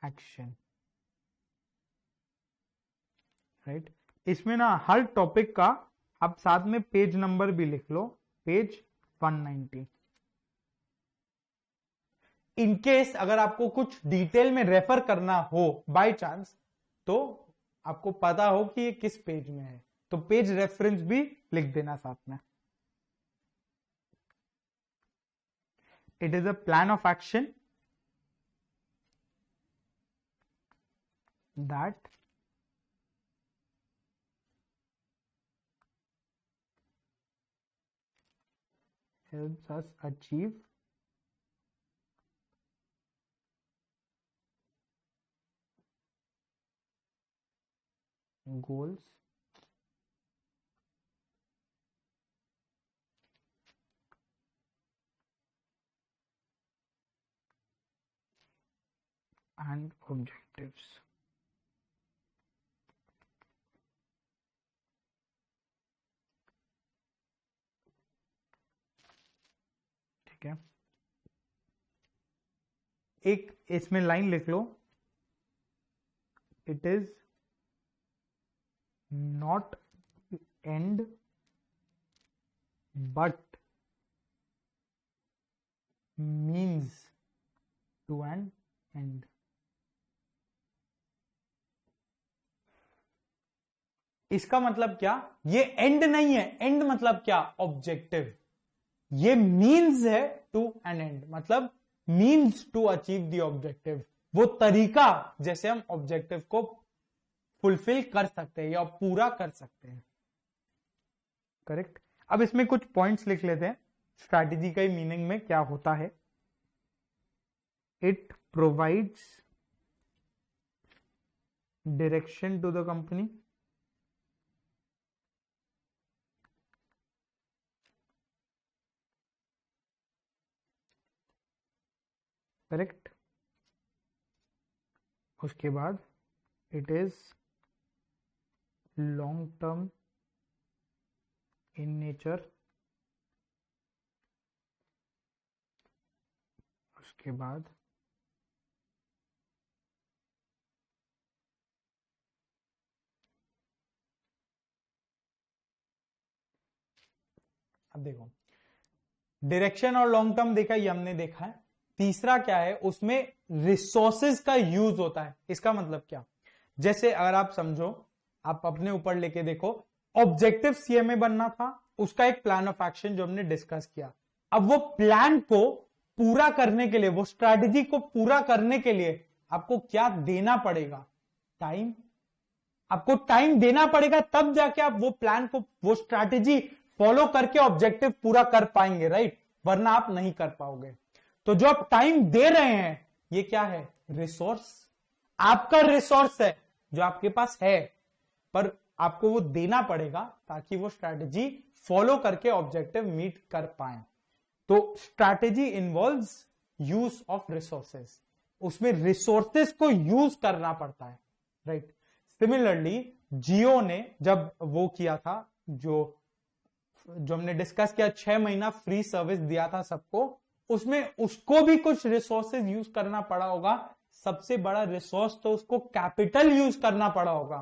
action, right. इसमें ना हर टॉपिक का आप साथ में पेज नंबर भी लिख लो, पेज 190। इनकेस अगर आपको कुछ डिटेल में रेफर करना हो बाय चांस, तो आपको पता हो कि ये किस पेज में है, तो पेज रेफरेंस भी लिख देना साथ में। It is a plan of action that helps us achieve goals and objectives। ठीक है, एक इसमें लाइन लिख लो, it is not end but means to an end. इसका मतलब क्या, ये एंड नहीं है, एंड मतलब क्या, ऑब्जेक्टिव। ये मीन्स है टू एन एंड, मतलब means to achieve the objective, वो तरीका जैसे हम ऑब्जेक्टिव को फुलफिल कर सकते हैं या पूरा कर सकते हैं, करेक्ट। अब इसमें कुछ पॉइंट्स लिख लेते हैं, स्ट्रैटेजी का मीनिंग में क्या होता है। It provides direction to the company, correct. उसके बाद it is long term in nature, उसके बाद अब देखो, डायरेक्शन और लॉन्ग टर्म देखा, ये हमने देखा है। तीसरा क्या है, उसमें रिसोर्सेज का यूज होता है। इसका मतलब क्या, जैसे अगर आप समझो, आप अपने ऊपर लेके देखो, ऑब्जेक्टिव सीएमए बनना था, उसका एक प्लान ऑफ एक्शन जो हमने डिस्कस किया। अब वो प्लान को पूरा करने के लिए, वो स्ट्रैटेजी को पूरा करने के लिए आपको क्या देना पड़ेगा, टाइम। आपको टाइम देना पड़ेगा, तब जाके आप वो प्लान को, वो स्ट्रैटेजी फॉलो करके ऑब्जेक्टिव पूरा कर पाएंगे, राइट, वरना आप नहीं कर पाओगे। तो जो आप टाइम दे रहे हैं, ये क्या है, रिसोर्स, आपका रिसोर्स है जो आपके पास है, पर आपको वो देना पड़ेगा ताकि वो स्ट्रैटेजी फॉलो करके ऑब्जेक्टिव मीट कर पाए। तो strategy involves use of resources, उसमें रिसोर्सेस को यूज करना पड़ता है, राइट। सिमिलरली जियो ने जब वो किया था, जो हमने डिस्कस किया, 6 महीना फ्री सर्विस दिया था सबको, उसमें उसको भी कुछ रिसोर्सेज यूज करना पड़ा होगा। सबसे बड़ा रिसोर्स तो उसको कैपिटल यूज करना पड़ा होगा,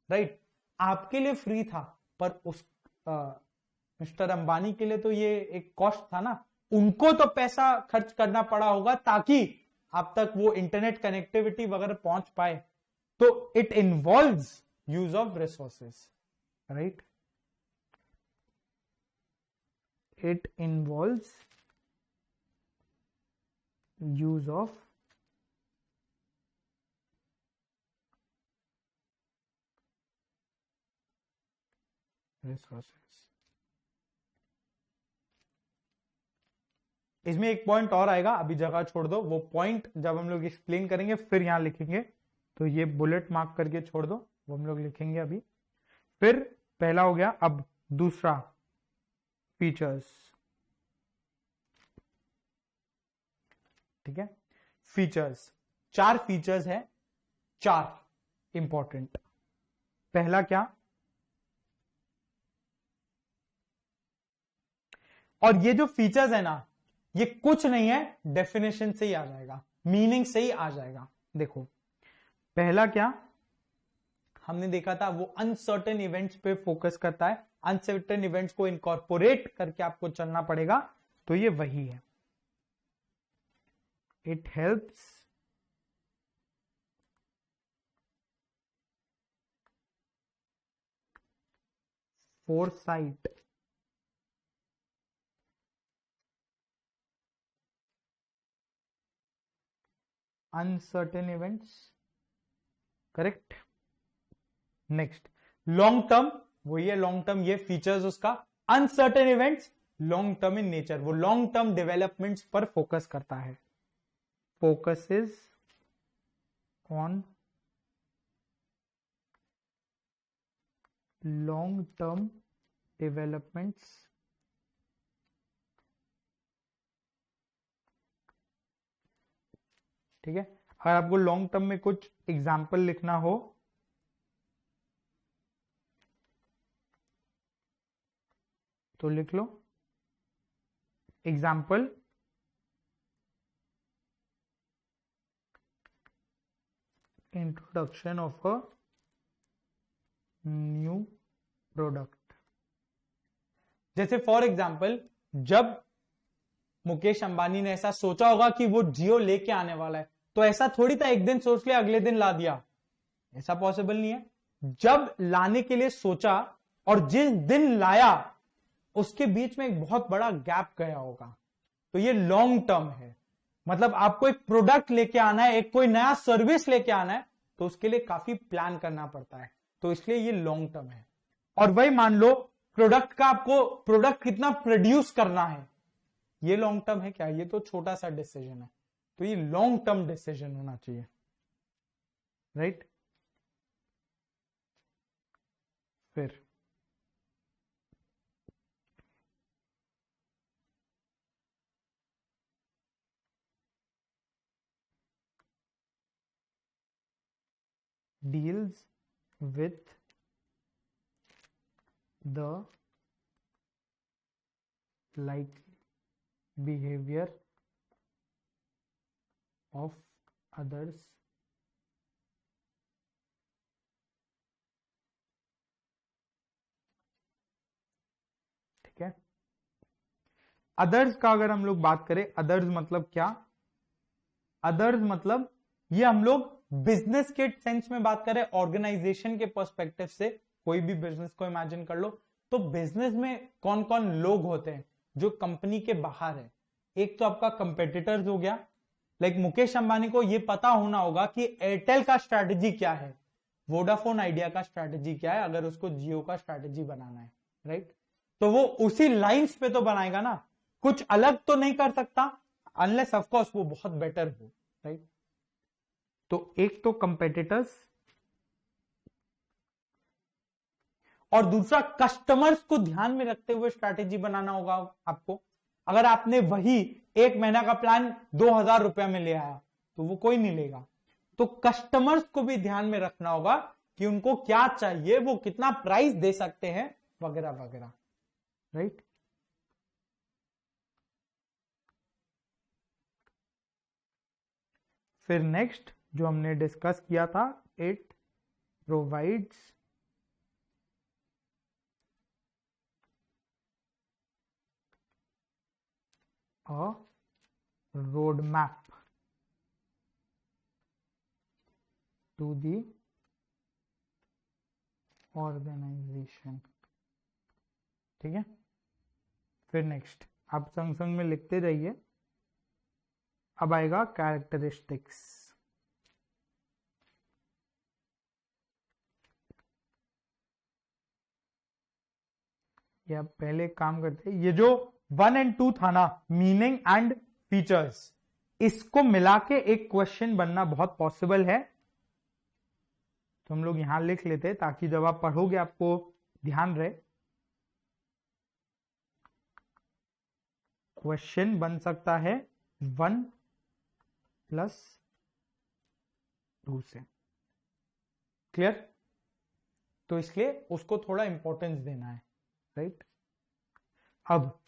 राइट। आपके लिए फ्री था, पर उस मिस्टर अंबानी के लिए तो ये एक कॉस्ट था ना, उनको तो पैसा खर्च करना पड़ा होगा ताकि आप तक वो इंटरनेट कनेक्टिविटी वगैरह पहुंच पाए। तो it involves use of resources, right. it involves use of resources. इसमें एक पॉइंट और आएगा, अभी जगह छोड़ दो, वो पॉइंट जब हम लोग एक्सप्लेन करेंगे फिर यहां लिखेंगे, तो ये बुलेट मार्क करके छोड़ दो, वो हम लोग लिखेंगे अभी। फिर पहला हो गया, अब दूसरा फीचर्स। ठीक है, फीचर्स, 4 फीचर्स है, 4 इंपॉर्टेंट। पहला क्या, और ये जो फीचर्स है ना, ये कुछ नहीं है, डेफिनेशन से ही आ जाएगा, मीनिंग से ही आ जाएगा। देखो पहला क्या हमने देखा था, वो अनसर्टेन इवेंट्स पे फोकस करता है, अनसर्टेन इवेंट्स को इनकॉर्पोरेट करके आपको चलना पड़ेगा, तो ये वही है। It helps foresight uncertain events, correct. Next long term, वही है लॉन्ग टर्म, ये फीचर्स उसका, uncertain events, long term in nature, वो लॉन्ग टर्म डेवलपमेंट्स पर फोकस करता है, focuses on long term developments, ठीक है। अगर आपको लॉन्ग टर्म में कुछ एग्जाम्पल लिखना हो, तो लिख लो example, introduction of a new product. जैसे फॉर एग्जाम्पल, जब मुकेश अंबानी ने ऐसा सोचा होगा कि वो जियो लेके आने वाला है, तो ऐसा थोड़ी था एक दिन सोच लिया अगले दिन ला दिया, ऐसा पॉसिबल नहीं है। जब लाने के लिए सोचा और जिस दिन लाया, उसके बीच में एक बहुत बड़ा गैप गया होगा, तो ये लॉन्ग टर्म है। मतलब आपको एक प्रोडक्ट लेके आना है, एक कोई नया सर्विस लेके आना है, तो उसके लिए काफी प्लान करना पड़ता है, तो इसलिए ये लॉन्ग टर्म है। और वही मान लो प्रोडक्ट का, आपको प्रोडक्ट कितना प्रोड्यूस करना है, ये लॉन्ग टर्म है क्या, ये तो छोटा सा डिसीजन है, तो ये लॉन्ग टर्म डिसीजन होना चाहिए, राइट। फिर deals with the likely behavior of others ठीक है। अदर्स का अगर हम लोग बात करें, अदर्स मतलब क्या, अदर्स मतलब ये हम लोग बिजनेस के सेंस में बात करें, ऑर्गेनाइजेशन के पर्सपेक्टिव से, कोई भी बिजनेस को इमेजिन कर लो, तो बिजनेस में कौन कौन लोग होते हैं जो कंपनी के बाहर है। एक तो आपका कंपेटिटर्स हो गया, लाइक मुकेश अंबानी को ये पता होना होगा कि एयरटेल का स्ट्रैटेजी क्या है, वोडाफोन आइडिया का स्ट्रैटेजी क्या है, अगर उसको जियो का स्ट्रैटेजी बनाना है, राइट। तो वो उसी लाइंस पे तो बनाएगा ना, कुछ अलग तो नहीं कर सकता, अनलेस ऑफ कोर्स वो बहुत बेटर हो, राइट। तो एक तो कंपेटिटर्स, और दूसरा कस्टमर्स को ध्यान में रखते हुए स्ट्रैटेजी बनाना होगा आपको। अगर आपने वही 1 महीना का प्लान 2,000 रुपया में ले आया, तो वो कोई नहीं लेगा। तो कस्टमर्स को भी ध्यान में रखना होगा कि उनको क्या चाहिए, वो कितना प्राइस दे सकते हैं, वगैरह वगैरह, राइट। फिर नेक्स्ट जो हमने डिस्कस किया था, it provides a road map to the organisation, ठीक है। फिर नेक्स्ट आप संग संग में लिखते जाइए। अब आएगा कैरेक्टरिस्टिक्स। या पहले काम करते हैं, ये जो 1 and 2 था ना, मीनिंग एंड फीचर्स, इसको मिला के एक क्वेश्चन बनना बहुत पॉसिबल है। तो हम लोग यहां लिख लेते हैं ताकि जब आप पढ़ोगे आपको ध्यान रहे। क्वेश्चन बन सकता है 1 + 2 से। क्लियर? तो इसलिए उसको थोड़ा इंपॉर्टेंस देना है, राइट? अब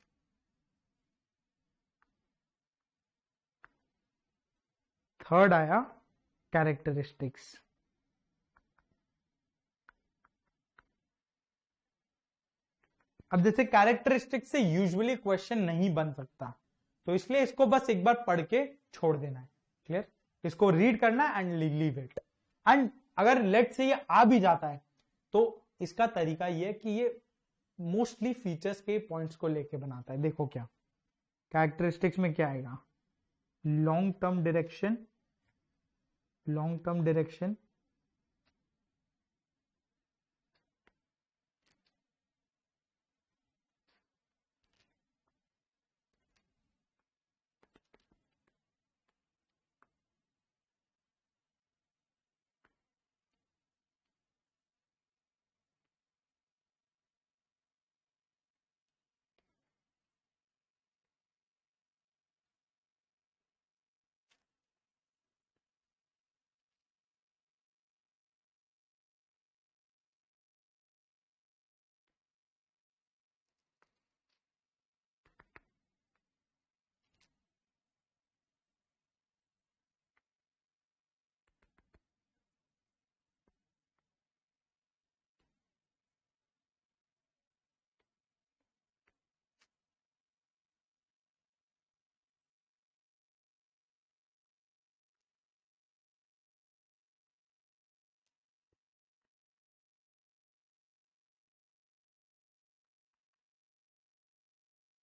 थर्ड आया कैरेक्टरिस्टिक्स। अब जैसे कैरेक्टरिस्टिक्स से यूजुअली क्वेश्चन नहीं बन सकता, तो इसलिए इसको बस एक बार पढ़ के छोड़ देना है। क्लियर? इसको रीड करना एंड लीव इट। एंड अगर लेट से ये आ भी जाता है तो इसका तरीका ये है कि ये मोस्टली फीचर्स के पॉइंट्स को लेके बनाता है। देखो क्या कैरेक्टरिस्टिक्स में क्या आएगा, लॉन्ग टर्म डायरेक्शन,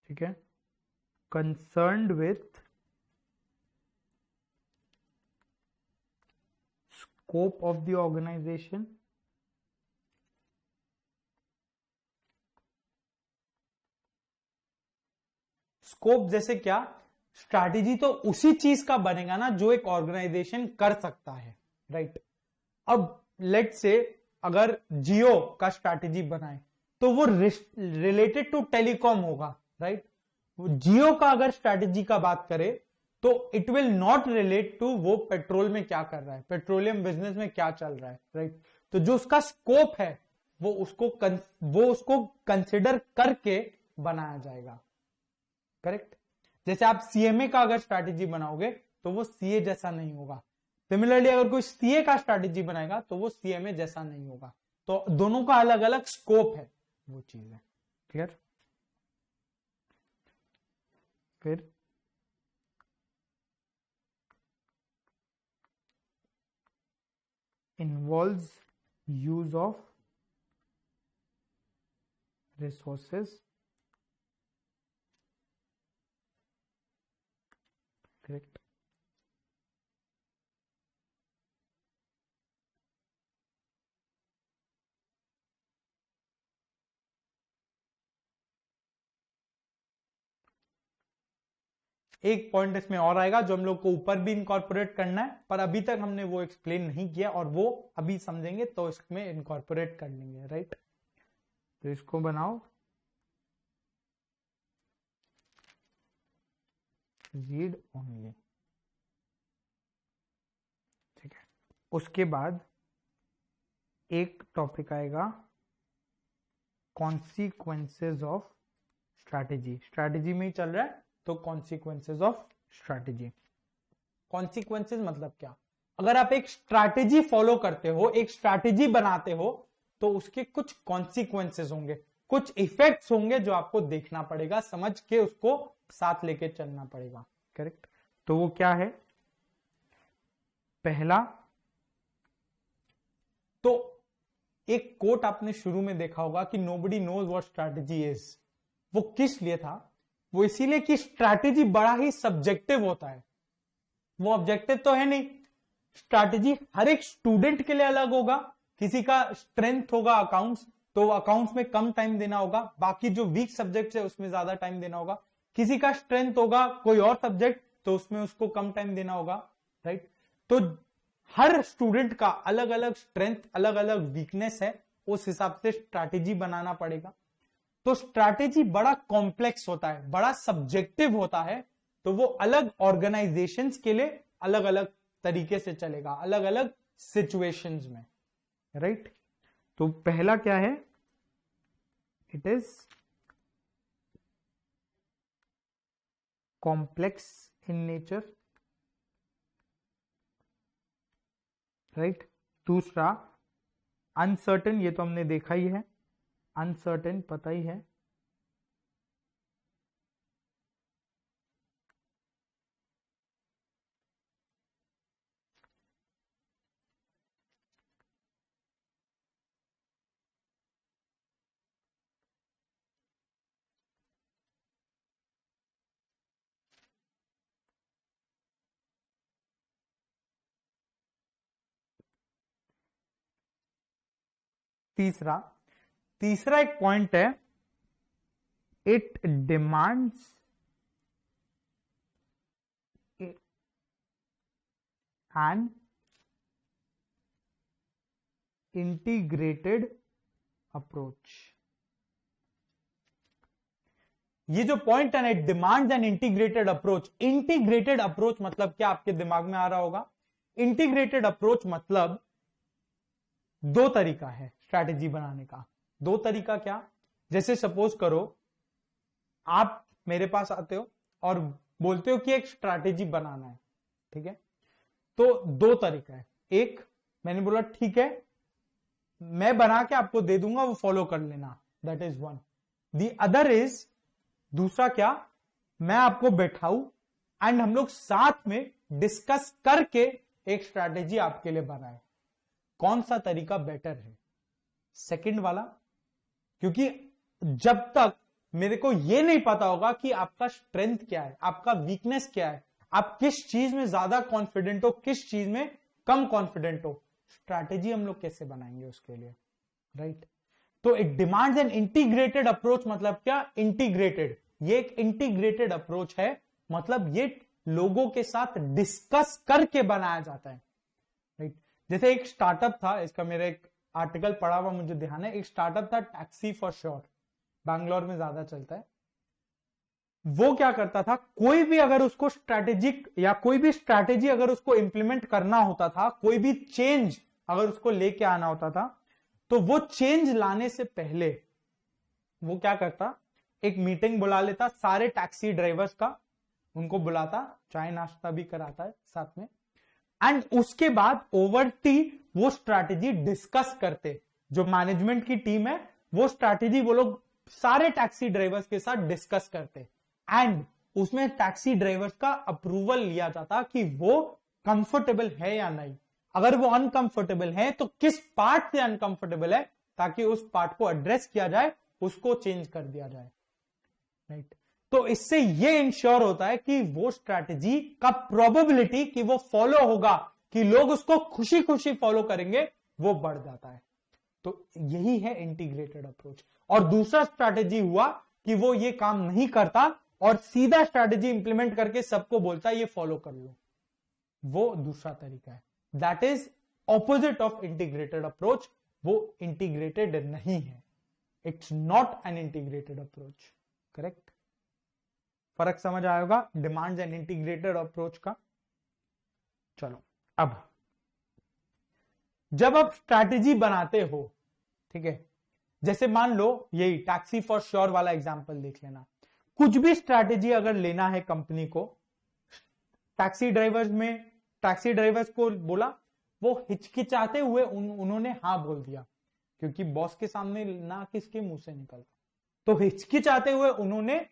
ठीक है, concerned with scope of the organisation, scope जैसे क्या, स्ट्रैटेजी तो उसी चीज का बनेगा ना जो एक ऑर्गेनाइजेशन कर सकता है, राइट? अब लेट से अगर जियो का स्ट्रैटेजी बनाए तो वो रिलेटेड टू टेलीकॉम होगा, राइट? जियो का अगर स्ट्रैटेजी का बात करे तो it will not relate to वो पेट्रोल में क्या कर रहा है, पेट्रोलियम बिजनेस में क्या चल रहा है, राइट? तो जो उसका स्कोप है वो उसको कंसिडर करके बनाया जाएगा, करेक्ट? जैसे आप सीएमए का अगर स्ट्रैटेजी बनाओगे तो वो सीए जैसा नहीं होगा। सिमिलरली अगर कोई सीए का स्ट्रैटेजी बनाएगा तो वो सीएमए जैसा नहीं होगा। तो दोनों का अलग अलग स्कोप है, वो चीज है। क्लियर? फिर involves use of resources, correct? एक पॉइंट इसमें और आएगा जो हम लोग को ऊपर भी इनकॉर्पोरेट करना है, पर अभी तक हमने वो एक्सप्लेन नहीं किया और वो अभी समझेंगे तो इसमें इनकॉर्पोरेट कर लेंगे, राइट? तो इसको बनाओ रीड ओनली, ठीक है? उसके बाद एक टॉपिक आएगा कॉन्सिक्वेंसेज ऑफ स्ट्रैटेजी। स्ट्रैटेजी में ही चल रहा है तो कॉन्सिक्वेंसेज ऑफ स्ट्रैटेजी। कॉन्सिक्वेंसेज मतलब क्या? अगर आप एक स्ट्रैटेजी फॉलो करते हो, एक स्ट्रैटेजी बनाते हो, तो उसके कुछ कॉन्सिक्वेंसेज होंगे, कुछ इफेक्ट्स होंगे जो आपको देखना पड़ेगा, समझ के उसको साथ लेके चलना पड़ेगा, करेक्ट? तो वो क्या है? पहला तो एक कोट आपने शुरू में देखा होगा कि nobody knows what strategy is. वो किस लिए था? वो इसीलिए कि स्ट्रैटेजी बड़ा ही सब्जेक्टिव होता है, वो ऑब्जेक्टिव तो है नहीं। स्ट्रैटेजी हर एक स्टूडेंट के लिए अलग होगा, किसी का स्ट्रेंथ होगा अकाउंट्स, तो अकाउंट्स में कम टाइम देना होगा, बाकी जो वीक सब्जेक्ट है उसमें ज्यादा टाइम देना होगा। किसी का स्ट्रेंथ होगा कोई और सब्जेक्ट, तो उसमें उसको कम टाइम देना होगा, राइट। तो हर स्टूडेंट का अलग अलग स्ट्रेंथ, अलग अलग वीकनेस है, उस हिसाब से स्ट्रैटेजी बनाना पड़ेगा। तो स्ट्रैटेजी बड़ा कॉम्प्लेक्स होता है, बड़ा सब्जेक्टिव होता है, तो वो अलग ऑर्गेनाइजेशंस के लिए अलग अलग तरीके से चलेगा, अलग अलग सिचुएशंस में, राइट। तो पहला क्या है, it is complex in nature, right. दूसरा अनसर्टेन, ये तो हमने देखा ही है, अनसर्टेन पता ही है। तीसरा एक पॉइंट है, it demands an integrated approach. ये जो पॉइंट है ना, it demands an integrated approach. Integrated approach मतलब क्या, आपके दिमाग में आ रहा होगा। इंटीग्रेटेड अप्रोच मतलब दो तरीका है स्ट्रैटेजी बनाने का। दो तरीका क्या, जैसे सपोज करो आप मेरे पास आते हो और बोलते हो कि एक स्ट्रैटेजी बनाना है, ठीक है। तो दो तरीका है, एक मैंने बोला ठीक है मैं बना के आपको दे दूंगा, वो फॉलो कर लेना, that is one. The other is, दूसरा क्या, मैं आपको बैठाऊं एंड हम लोग साथ में डिस्कस करके एक स्ट्रैटेजी आपके लिए बनाए। कौन सा तरीका बेटर है, सेकंड वाला। क्योंकि जब तक मेरे को यह नहीं पता होगा कि आपका स्ट्रेंथ क्या है, आपका वीकनेस क्या है, आप किस चीज में ज्यादा कॉन्फिडेंट हो, किस चीज में कम कॉन्फिडेंट हो, स्ट्रैटेजी हम लोग कैसे बनाएंगे उसके लिए, राइट। तो it demands an integrated approach मतलब क्या, इंटीग्रेटेड, ये एक इंटीग्रेटेड अप्रोच है, मतलब ये लोगों के साथ डिस्कस करके बनाया जाता है, राइट। जैसे एक स्टार्टअप था, इसका मेरा एक आर्टिकल पढ़ा हुआ मुझे ध्यान है, एक स्टार्टअप था टैक्सी फॉर श्योर, बैंगलोर में ज्यादा चलता है। वो क्या करता था, कोई भी अगर उसको स्ट्रैटेजिक या कोई भी स्ट्रैटेजी अगर उसको इंप्लीमेंट करना होता था, कोई भी चेंज अगर उसको लेके आना होता था, तो वो चेंज लाने से पहले वो क्या करता, एक मीटिंग बुला लेता सारे टैक्सी ड्राइवर्स का, उनको बुलाता, चाय नाश्ता भी कराता है साथ में, एंड उसके बाद ओवर टी वो स्ट्रैटेजी डिस्कस करते। जो मैनेजमेंट की टीम है वो स्ट्रैटेजी वो लोग सारे टैक्सी ड्राइवर्स के साथ डिस्कस करते, एंड उसमें टैक्सी ड्राइवर्स का अप्रूवल लिया जाता कि वो कंफर्टेबल है या नहीं। अगर वो अनकंफर्टेबल है तो किस पार्ट से अनकंफर्टेबल है, ताकि उस पार्ट को एड्रेस किया जाए, उसको चेंज कर दिया जाए, राइट। तो इससे ये इंश्योर होता है कि वो स्ट्रैटेजी का प्रोबेबिलिटी कि वो फॉलो होगा, कि लोग उसको खुशी खुशी फॉलो करेंगे, वो बढ़ जाता है। तो यही है इंटीग्रेटेड अप्रोच। और दूसरा स्ट्रैटेजी हुआ कि वो ये काम नहीं करता और सीधा स्ट्रैटेजी इंप्लीमेंट करके सबको बोलता है ये फॉलो कर लो, वो दूसरा तरीका है। That is opposite of integrated approach, वो इंटीग्रेटेड नहीं है, it's not an integrated approach, correct. फर्क समझ आएगा डिमांड्स एंड इंटीग्रेटेड अप्रोच का। चलो अब जब आप स्ट्रैटेजी बनाते हो, ठीक है, जैसे मान लो यही टैक्सी फॉर श्योर वाला एग्जांपल देख लेना, कुछ भी स्ट्रैटेजी अगर लेना है कंपनी को, टैक्सी ड्राइवर्स को बोला, वो हिचकिचाते हुए उन्होंने हाँ बोल दिया, क्योंकि बॉस के सामने ना किसके मुंह से निकलता, तो हिचकिचाते हुए उन्होंने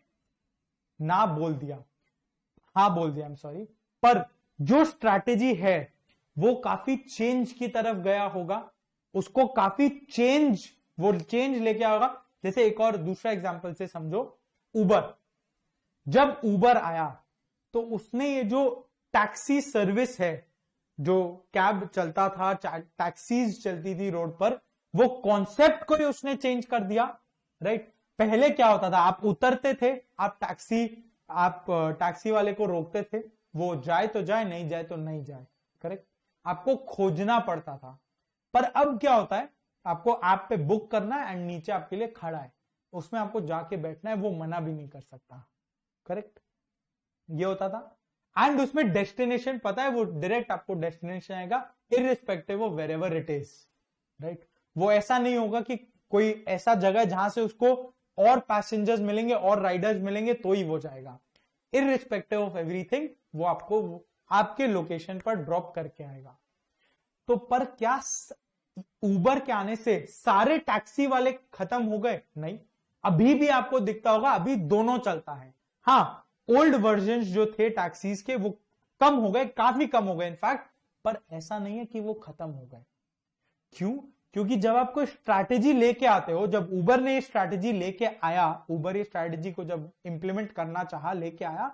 ना बोल दिया, हाँ बोल दिया, आई एम सॉरी। पर जो स्ट्रैटेजी है वो काफी चेंज की तरफ गया होगा, उसको काफी वो चेंज लेके आएगा। जैसे एक और दूसरा एग्जांपल से समझो, उबर। जब उबर आया तो उसने ये जो टैक्सी सर्विस है, जो कैब चलता था, टैक्सीज चलती थी रोड पर, वो कॉन्सेप्ट को ही उसने चेंज कर दिया, राइट। पहले क्या होता था, आप उतरते थे, आप टैक्सी वाले को रोकते थे, वो जाए तो जाए, नहीं जाए तो नहीं जाए, करेक्ट। आपको खोजना पड़ता था। पर अब क्या होता है, आपको ऐप पे बुक करना है एंड नीचे आपके लिए खड़ा है, उसमें आपको जाके बैठना है, वो मना भी नहीं कर सकता, करेक्ट। ये होता था। एंड उसमें डेस्टिनेशन पता है, वो डायरेक्ट आपको डेस्टिनेशन आएगा irrespective of wherever it is, right. वो ऐसा नहीं होगा कि कोई ऐसा जगह जहां से उसको और पैसेंजर्स मिलेंगे और राइडर्स मिलेंगे तो ही वो जाएगा। इररिस्पेक्टिव ऑफ एवरीथिंग वो आपको आपके लोकेशन पर ड्रॉप करके आएगा। तो पर क्या उबर के आने से सारे टैक्सी वाले खत्म हो गए? नहीं, अभी भी आपको दिखता होगा, अभी दोनों चलता है। हाँ, ओल्ड वर्जन जो थे टैक्सीज के वो कम हो गए, काफी कम हो गए इनफैक्ट, पर ऐसा नहीं है कि वो खत्म हो गए। क्यों? क्योंकि जब आप कोई स्ट्रैटेजी लेके आते हो, जब उबर ने ये स्ट्रैटेजी लेके आया, उबर ये स्ट्रैटेजी को जब इंप्लीमेंट करना चाहा, लेके आया,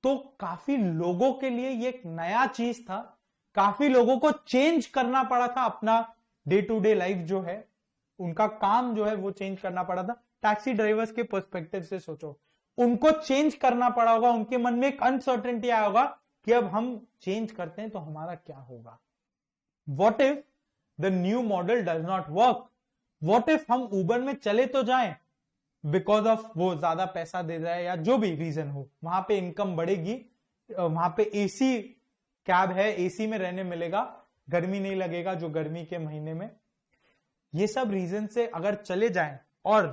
तो काफी लोगों के लिए ये एक नया चीज था। काफी लोगों को चेंज करना पड़ा था, अपना डे टू डे लाइफ जो है, उनका काम जो है वो चेंज करना पड़ा था। टैक्सी ड्राइवर्स के पर्सपेक्टिव से सोचो, उनको चेंज करना पड़ा होगा, उनके मन में एक अनसर्टेनिटी आया होगा कि अब हम चेंज करते हैं तो हमारा क्या होगा। What if the new model does not work? What if हम उबर में चले तो जाएं, बिकॉज ऑफ वो ज्यादा पैसा दे रहा है या जो भी रीजन हो, वहां पे इनकम बढ़ेगी, वहां पे एसी कैब है, एसी में रहने मिलेगा, गर्मी नहीं लगेगा जो गर्मी के महीने में। ये सब रीजन से अगर चले जाएं और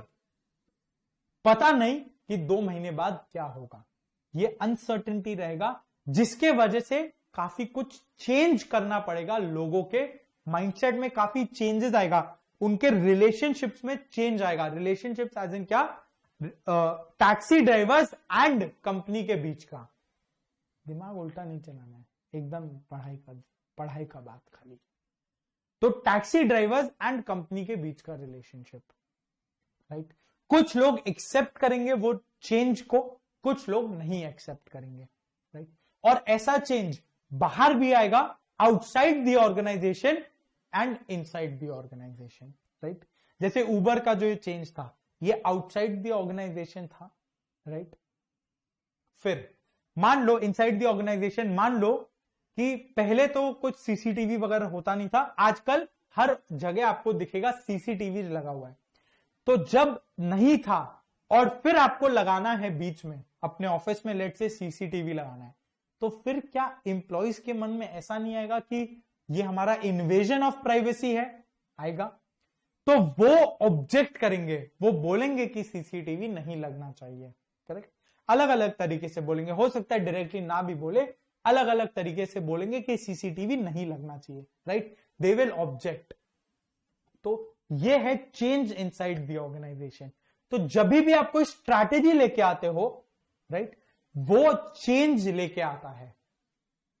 पता नहीं कि 2 महीने बाद क्या होगा, ये अनसर्टेनिटी रहेगा, जिसके वजह से काफी कुछ चेंज करना पड़ेगा। लोगों के माइंडसेट में काफी चेंजेस आएगा, उनके रिलेशनशिप्स में चेंज आएगा। रिलेशनशिप्स एज इन क्या? टैक्सी ड्राइवर्स एंड कंपनी के बीच का। दिमाग उल्टा नहीं चलाना है, एकदम पढ़ाई का बात खाली। तो टैक्सी ड्राइवर्स एंड कंपनी के बीच का रिलेशनशिप, राइट। कुछ लोग एक्सेप्ट करेंगे वो चेंज को, कुछ लोग नहीं एक्सेप्ट करेंगे, राइट। और ऐसा चेंज बाहर भी आएगा, outside the organisation and inside the organisation, right. जैसे उबर का जो ये चेंज था, ये आउटसाइड द ऑर्गेनाइजेशन था, राइट। फिर मान लो इनसाइड द ऑर्गेनाइजेशन, मान लो कि पहले तो कुछ सीसीटीवी वगैरह होता नहीं था, आजकल हर जगह आपको दिखेगा सीसीटीवी लगा हुआ है। तो जब नहीं था और फिर आपको लगाना है बीच में, अपने ऑफिस में लेट से सीसीटीवी लगाना है, तो फिर क्या एम्प्लॉइज के मन में ऐसा नहीं आएगा कि ये हमारा इन्वेजन ऑफ प्राइवेसी है? आएगा। तो वो ऑब्जेक्ट करेंगे, वो बोलेंगे कि सीसीटीवी नहीं लगना चाहिए, करेक्ट। अलग अलग तरीके से बोलेंगे, हो सकता है डायरेक्टली ना भी बोले, अलग अलग तरीके से बोलेंगे कि सीसीटीवी नहीं लगना चाहिए, राइट। They will object. तो ये है चेंज इनसाइड द ऑर्गेनाइजेशन। तो जब भी आप कोई स्ट्रैटेजी लेके आते हो, राइट, वो चेंज लेके आता है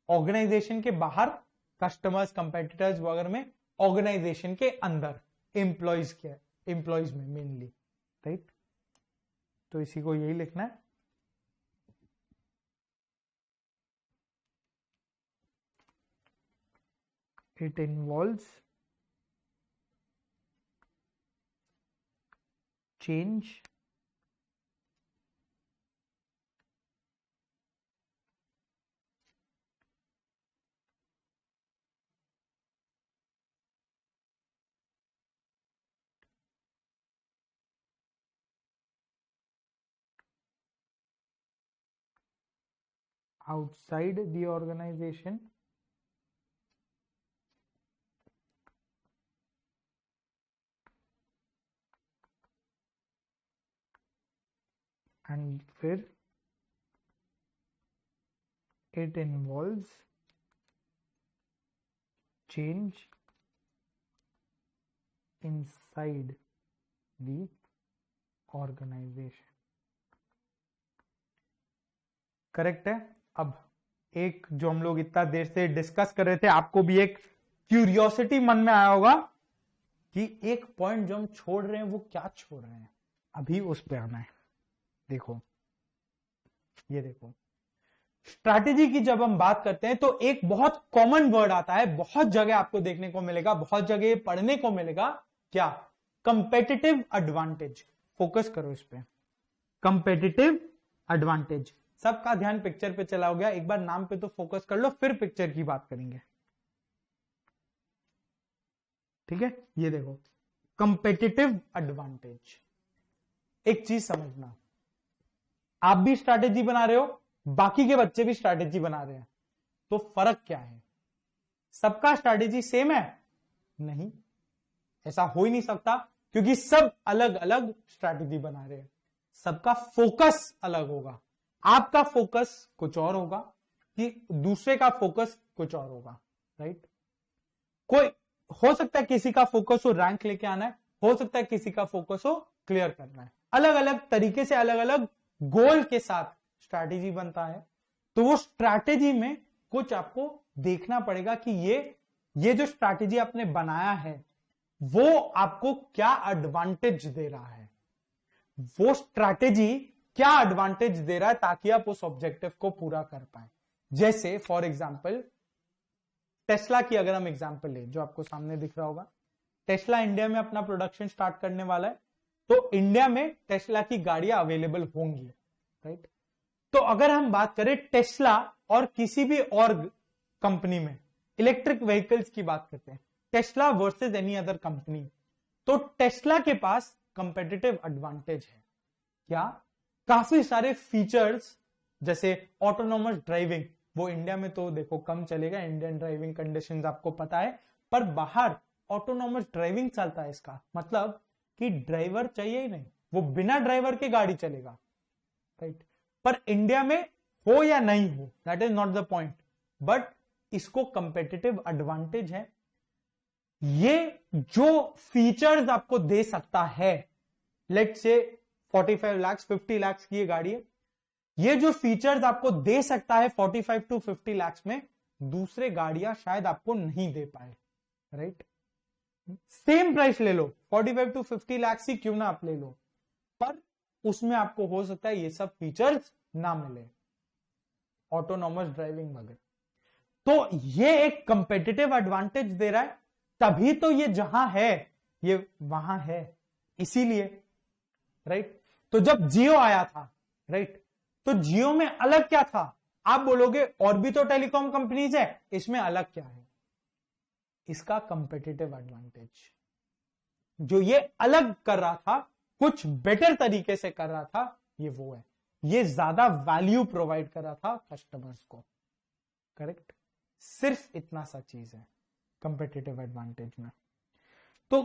ऑर्गेनाइजेशन के बाहर, कस्टमर्स, कंपेटिटर्स वगैरह में, ऑर्गेनाइजेशन के अंदर, एम्प्लॉइज में मेनली, राइट। तो इसी को यही लिखना है। It involves change outside the organization and फिर it involves change inside the organization। Correct है। अब एक जो हम लोग इतना देर से डिस्कस कर रहे थे, आपको भी एक क्यूरियोसिटी मन में आया होगा कि एक पॉइंट जो हम छोड़ रहे हैं वो क्या छोड़ रहे हैं, अभी उस पे आना है। देखो, ये देखो, स्ट्रैटेजी की जब हम बात करते हैं तो एक बहुत कॉमन वर्ड आता है, बहुत जगह आपको देखने को मिलेगा, बहुत जगह पढ़ने को मिलेगा, क्या? Competitive advantage. फोकस करो इस पे, कंपेटिटिव एडवांटेज। सबका ध्यान पिक्चर पे चला हो गया, एक बार नाम पे तो फोकस कर लो, फिर पिक्चर की बात करेंगे। ठीक है, ये देखो कंपेटिटिव एडवांटेज। एक चीज समझना, आप भी स्ट्रैटेजी बना रहे हो, बाकी के बच्चे भी स्ट्रैटेजी बना रहे हैं, तो फर्क क्या है? सबका स्ट्रैटेजी सेम है? नहीं, ऐसा हो ही नहीं सकता, क्योंकि सब अलग अलग स्ट्रैटेजी बना रहे हैं, सबका फोकस अलग होगा। आपका फोकस कुछ और होगा कि दूसरे का फोकस कुछ और होगा, राइट? कोई हो सकता है किसी का फोकस हो रैंक लेके आना है, हो सकता है किसी का फोकस हो क्लियर करना है, अलग अलग तरीके से अलग अलग गोल के साथ स्ट्रैटेजी बनता है। तो वो स्ट्रैटेजी में कुछ आपको देखना पड़ेगा कि ये जो स्ट्रैटेजी आपने बनाया है वो आपको क्या एडवांटेज दे रहा है, वो स्ट्रैटेजी क्या एडवांटेज दे रहा है ताकि आप उस ऑब्जेक्टिव को पूरा कर पाए। जैसे फॉर एग्जांपल टेस्ला की अगर हम एग्जांपल ले, जो आपको सामने दिख रहा होगा, टेस्ला इंडिया में अपना प्रोडक्शन स्टार्ट करने वाला है, तो इंडिया में टेस्ला की गाड़ियां अवेलेबल होंगी, राइट? तो अगर हम बात करें टेस्ला और किसी भी और कंपनी में इलेक्ट्रिक व्हीकल्स की बात करते हैं, Tesla versus any other company, तो टेस्ला के पास कंपेटिटिव एडवांटेज है क्या? काफी सारे फीचर्स, जैसे ऑटोनोमस ड्राइविंग, वो इंडिया में तो देखो कम चलेगा, इंडियन ड्राइविंग कंडीशंस आपको पता है, पर बाहर ऑटोनोमस ड्राइविंग चलता है। इसका मतलब कि ड्राइवर चाहिए ही नहीं, वो बिना ड्राइवर के गाड़ी चलेगा, राइट? पर इंडिया में हो या नहीं हो, that is not the point, but इसको कंपेटिटिव एडवांटेज है। ये जो फीचर्स आपको दे सकता है, लेट्स से 45 लाख 50 लाख की ये गाड़ी है, ये जो फीचर्स आपको दे सकता है 45 to 50 लाख में, दूसरे गाड़ियां शायद आपको नहीं दे पाए, राइट? सेम प्राइस ले लो, 45 to 50 लाख ही क्यों ना आप ले लो, पर उसमें आपको हो सकता है ये सब फीचर्स ना मिले, ऑटोनॉमस ड्राइविंग वगैरह। तो ये एक कंपेटिटिव एडवांटेज दे रहा है, तभी तो ये जहां है ये वहां है, इसीलिए, राइट? तो जब जियो आया था, राइट, तो जियो में अलग क्या था? आप बोलोगे और भी तो टेलीकॉम कंपनीज है, इसमें अलग क्या है? इसका कंपेटिटिव एडवांटेज, जो ये अलग कर रहा था, कुछ बेटर तरीके से कर रहा था, ये वो है, ये ज्यादा वैल्यू प्रोवाइड कर रहा था कस्टमर्स को, करेक्ट? सिर्फ इतना सा चीज है कंपेटिटिव एडवांटेज में। तो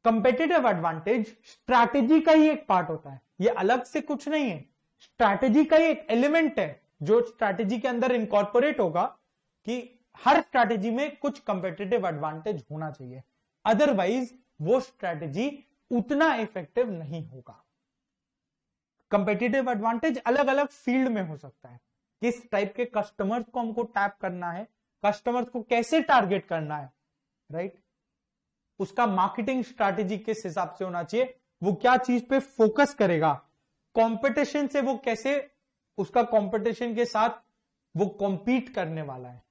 कंपेटिटिव एडवांटेज स्ट्रैटेजी का ही एक पार्ट होता है, ये अलग से कुछ नहीं है, स्ट्रैटेजी का ही एक एलिमेंट है जो स्ट्रैटेजी के अंदर इनकॉर्पोरेट होगा कि हर स्ट्रैटेजी में कुछ कंपेटिटिव एडवांटेज होना चाहिए, अदरवाइज वो स्ट्रैटेजी उतना इफेक्टिव नहीं होगा। कंपेटिटिव एडवांटेज अलग अलग फील्ड में हो सकता है, किस टाइप के कस्टमर्स को हमको टैप करना है, कस्टमर्स को कैसे टारगेट करना है, राइट? उसका मार्केटिंग स्ट्रैटेजी किस हिसाब से होना चाहिए, वो क्या चीज पे फोकस करेगा, कंपटीशन से वो कैसे, उसका कंपटीशन के साथ वो कॉम्पीट करने वाला है,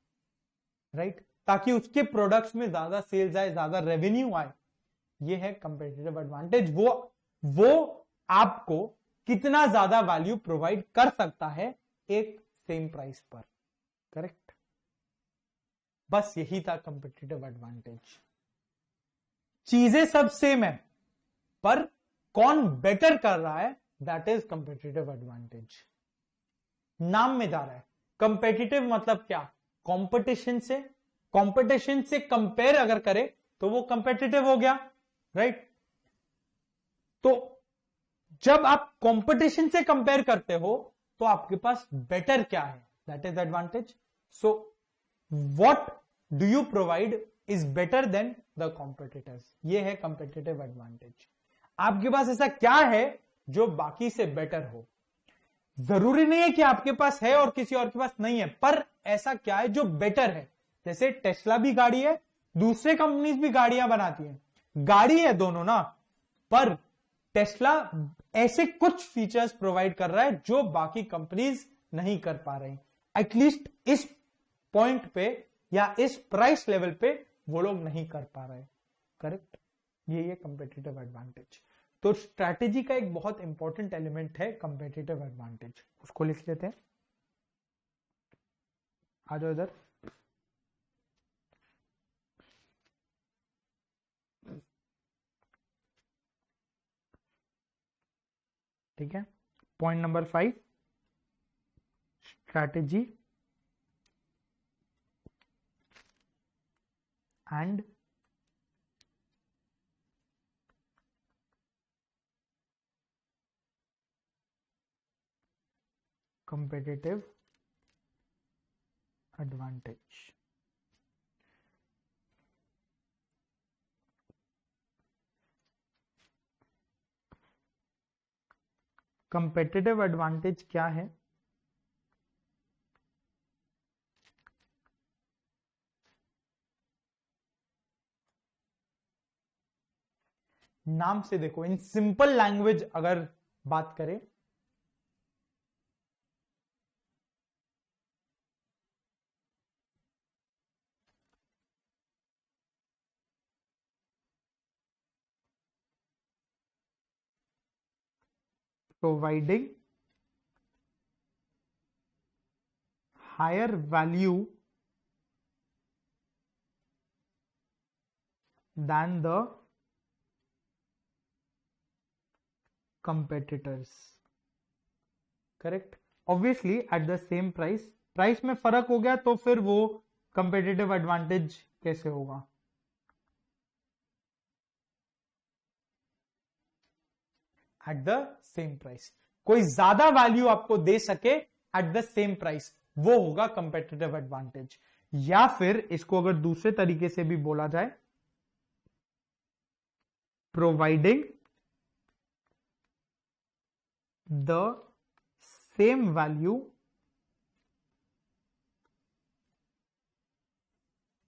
राइट? ताकि उसके प्रोडक्ट्स में ज्यादा सेल्स आए, ज्यादा रेवेन्यू आए, ये है कंपेटिटिव एडवांटेज। वो आपको कितना ज्यादा वैल्यू प्रोवाइड कर सकता है एक सेम प्राइस पर, करेक्ट? बस यही था कंपेटिटिव एडवांटेज। चीजें सब सेम है, पर कौन बेटर कर रहा है, दैट इज कंपेटिटिव एडवांटेज। नाम में जा रहा है कंपेटिटिव, मतलब क्या? कंपटीशन से कंपेयर अगर करे तो वो कंपेटिटिव हो गया, राइट? तो जब आप कंपटीशन से कंपेयर करते हो तो आपके पास बेटर क्या है, that is advantage. So what do you provide is better than the competitors, ये है कंपेटिटिव एडवांटेज। आपके पास ऐसा क्या है जो बाकी से बेटर हो? जरूरी नहीं है कि आपके पास है और किसी और के पास नहीं है, पर ऐसा क्या है जो बेटर है? जैसे टेस्ला भी गाड़ी है, दूसरे कंपनीज भी गाड़ियां बनाती हैं, गाड़ी है दोनों ना, पर टेस्ला ऐसे कुछ फीचर्स प्रोवाइड कर रहा है जो बाकी कंपनीज नहीं कर पा रही, एटलीस्ट इस पॉइंट पे या इस प्राइस लेवल पे वो लोग नहीं कर पा रहे, करेक्ट? यही है कंपेटिटिव एडवांटेज। तो स्ट्रैटेजी का एक बहुत इंपॉर्टेंट एलिमेंट है कंपेटिटिव एडवांटेज, उसको लिख लेते हैं। आ जाओ इधर। ठीक है, point number 5, strategy and competitive advantage। competitive advantage क्या है? नाम से देखो, इन सिंपल लैंग्वेज अगर बात करें providing higher value than the competitors। Correct. Obviously eight the same price, price में फर्क हो गया तो फिर वो कंपेटिटिव एडवांटेज कैसे होगा? एट द सेम प्राइस, कोई ज्यादा वैल्यू आपको दे सके एट द सेम प्राइस, वो होगा कंपेटिटिव एडवांटेज। या फिर इसको अगर दूसरे तरीके से भी बोला जाए, providing the same value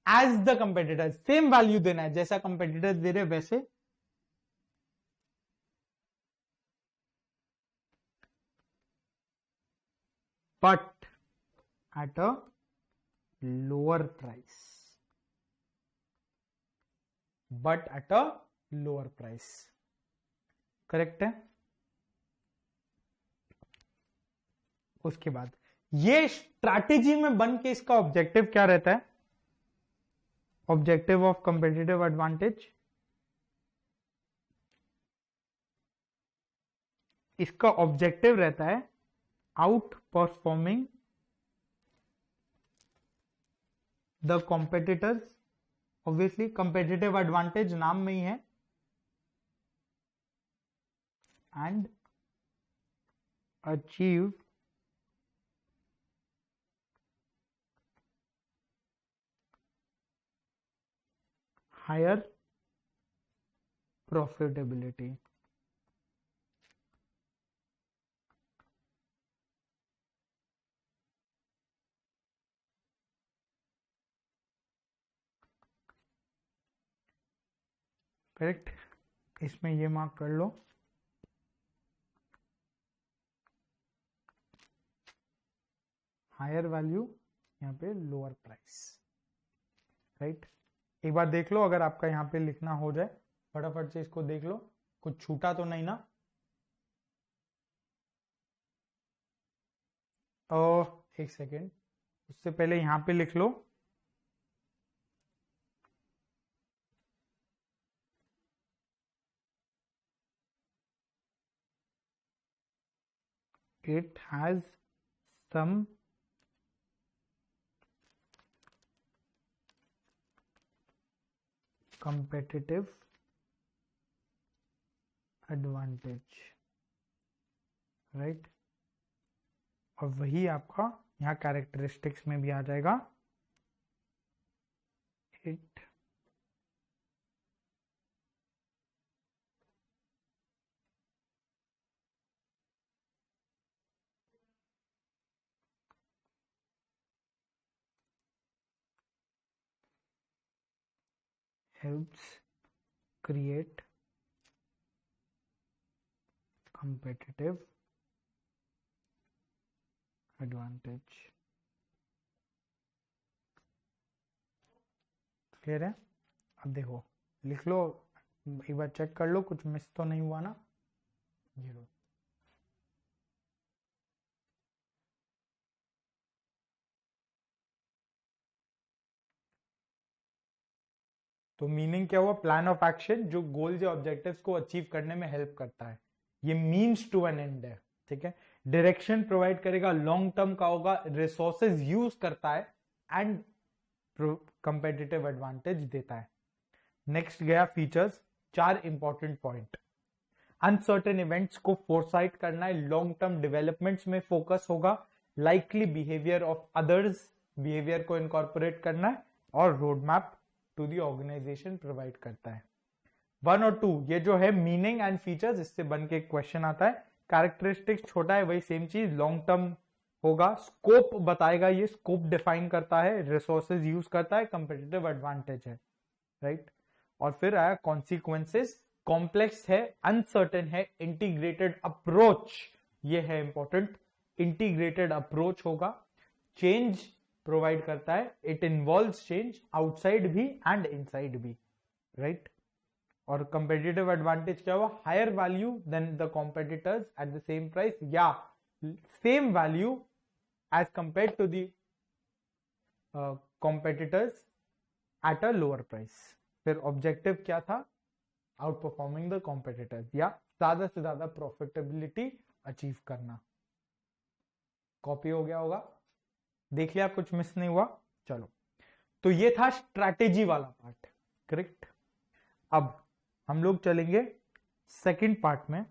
as the competitor, same value देना है जैसा कंपेटिटर दे रहे वैसे, but at a lower price, but at a lower price. Correct है। उसके बाद ये स्ट्रैटेजी में बन के इसका ऑब्जेक्टिव क्या रहता है? ऑब्जेक्टिव ऑफ कंपेटिटिव एडवांटेज, इसका ऑब्जेक्टिव रहता है outperforming the competitors. Obviously competitive advantage नाम में ही है, and achieve higher profitability. Correct, इसमें ये मार्क कर लो। हायर वैल्यू, यहाँ पे लोअर प्राइस। राइट, एक बार देख लो, अगर आपका यहाँ पे लिखना हो जाए फटाफट से इसको देख लो, कुछ छूटा तो नहीं ना? एक सेकेंड, उससे पहले यहाँ पे लिख लो it has some competitive advantage, right. और वही आपका यहाँ कैरेक्टरिस्टिक्स में भी आ जाएगा, it helps create competitive advantage। Clear है? अब देखो, लिख लो एक बार चेक कर लो कुछ मिस तो नहीं हुआ ना। ये लो। तो मीनिंग क्या हुआ? प्लान ऑफ एक्शन जो गोल्स या ऑब्जेक्टिव्स को अचीव करने में हेल्प करता है। ये मीन्स टू एन एंड है, ठीक है। डायरेक्शन प्रोवाइड करेगा, लॉन्ग टर्म का होगा, रिसोर्सेज यूज करता है एंड कंपेटिटिव एडवांटेज देता है। नेक्स्ट गया features, 4 important point. Uncertain events को फोरसाइट करना है, लॉन्ग टर्म डेवलपमेंट्स में फोकस होगा, likely behaviour of others, behaviour को इनकॉर्पोरेट करना है, और road map to the organisation provide करता है। 1 और 2 ये जो है मीनिंग एंड फीचर्स, इससे बन के क्वेश्चन आता है। कैरेक्टरिस्टिक्स छोटा है, वही सेम चीज, लॉन्ग टर्म होगा, स्कोप बताएगा, ये स्कोप डिफाइन करता है, रिसोर्सेज यूज करता है, कंपेटिटिव एडवांटेज है, राइट। और फिर आया कॉन्सिक्वेंसेस, कॉम्प्लेक्स है, अनसर्टेन है, इंटीग्रेटेड अप्रोच, ये है इंपॉर्टेंट, इंटीग्रेटेड अप्रोच होगा, चेंज प्रोवाइड करता है, इट इन्वॉल्व्स चेंज आउटसाइड भी एंड इनसाइड भी, राइट। और कंपेटिटिव एडवांटेज क्या हुआ? Higher value then the competitors at the same price, या same value as compare to the competitors at a lower price. फिर objective क्या था? आउट परफॉर्मिंग द कॉम्पिटिटर्स, या ज्यादा से ज्यादा प्रॉफिटेबिलिटी अचीव करना। कॉपी हो गया होगा, देख लिया, कुछ मिस नहीं हुआ। चलो, तो ये था स्ट्रैटेजी वाला पार्ट, करेक्ट। अब हम लोग चलेंगे सेकंड पार्ट में।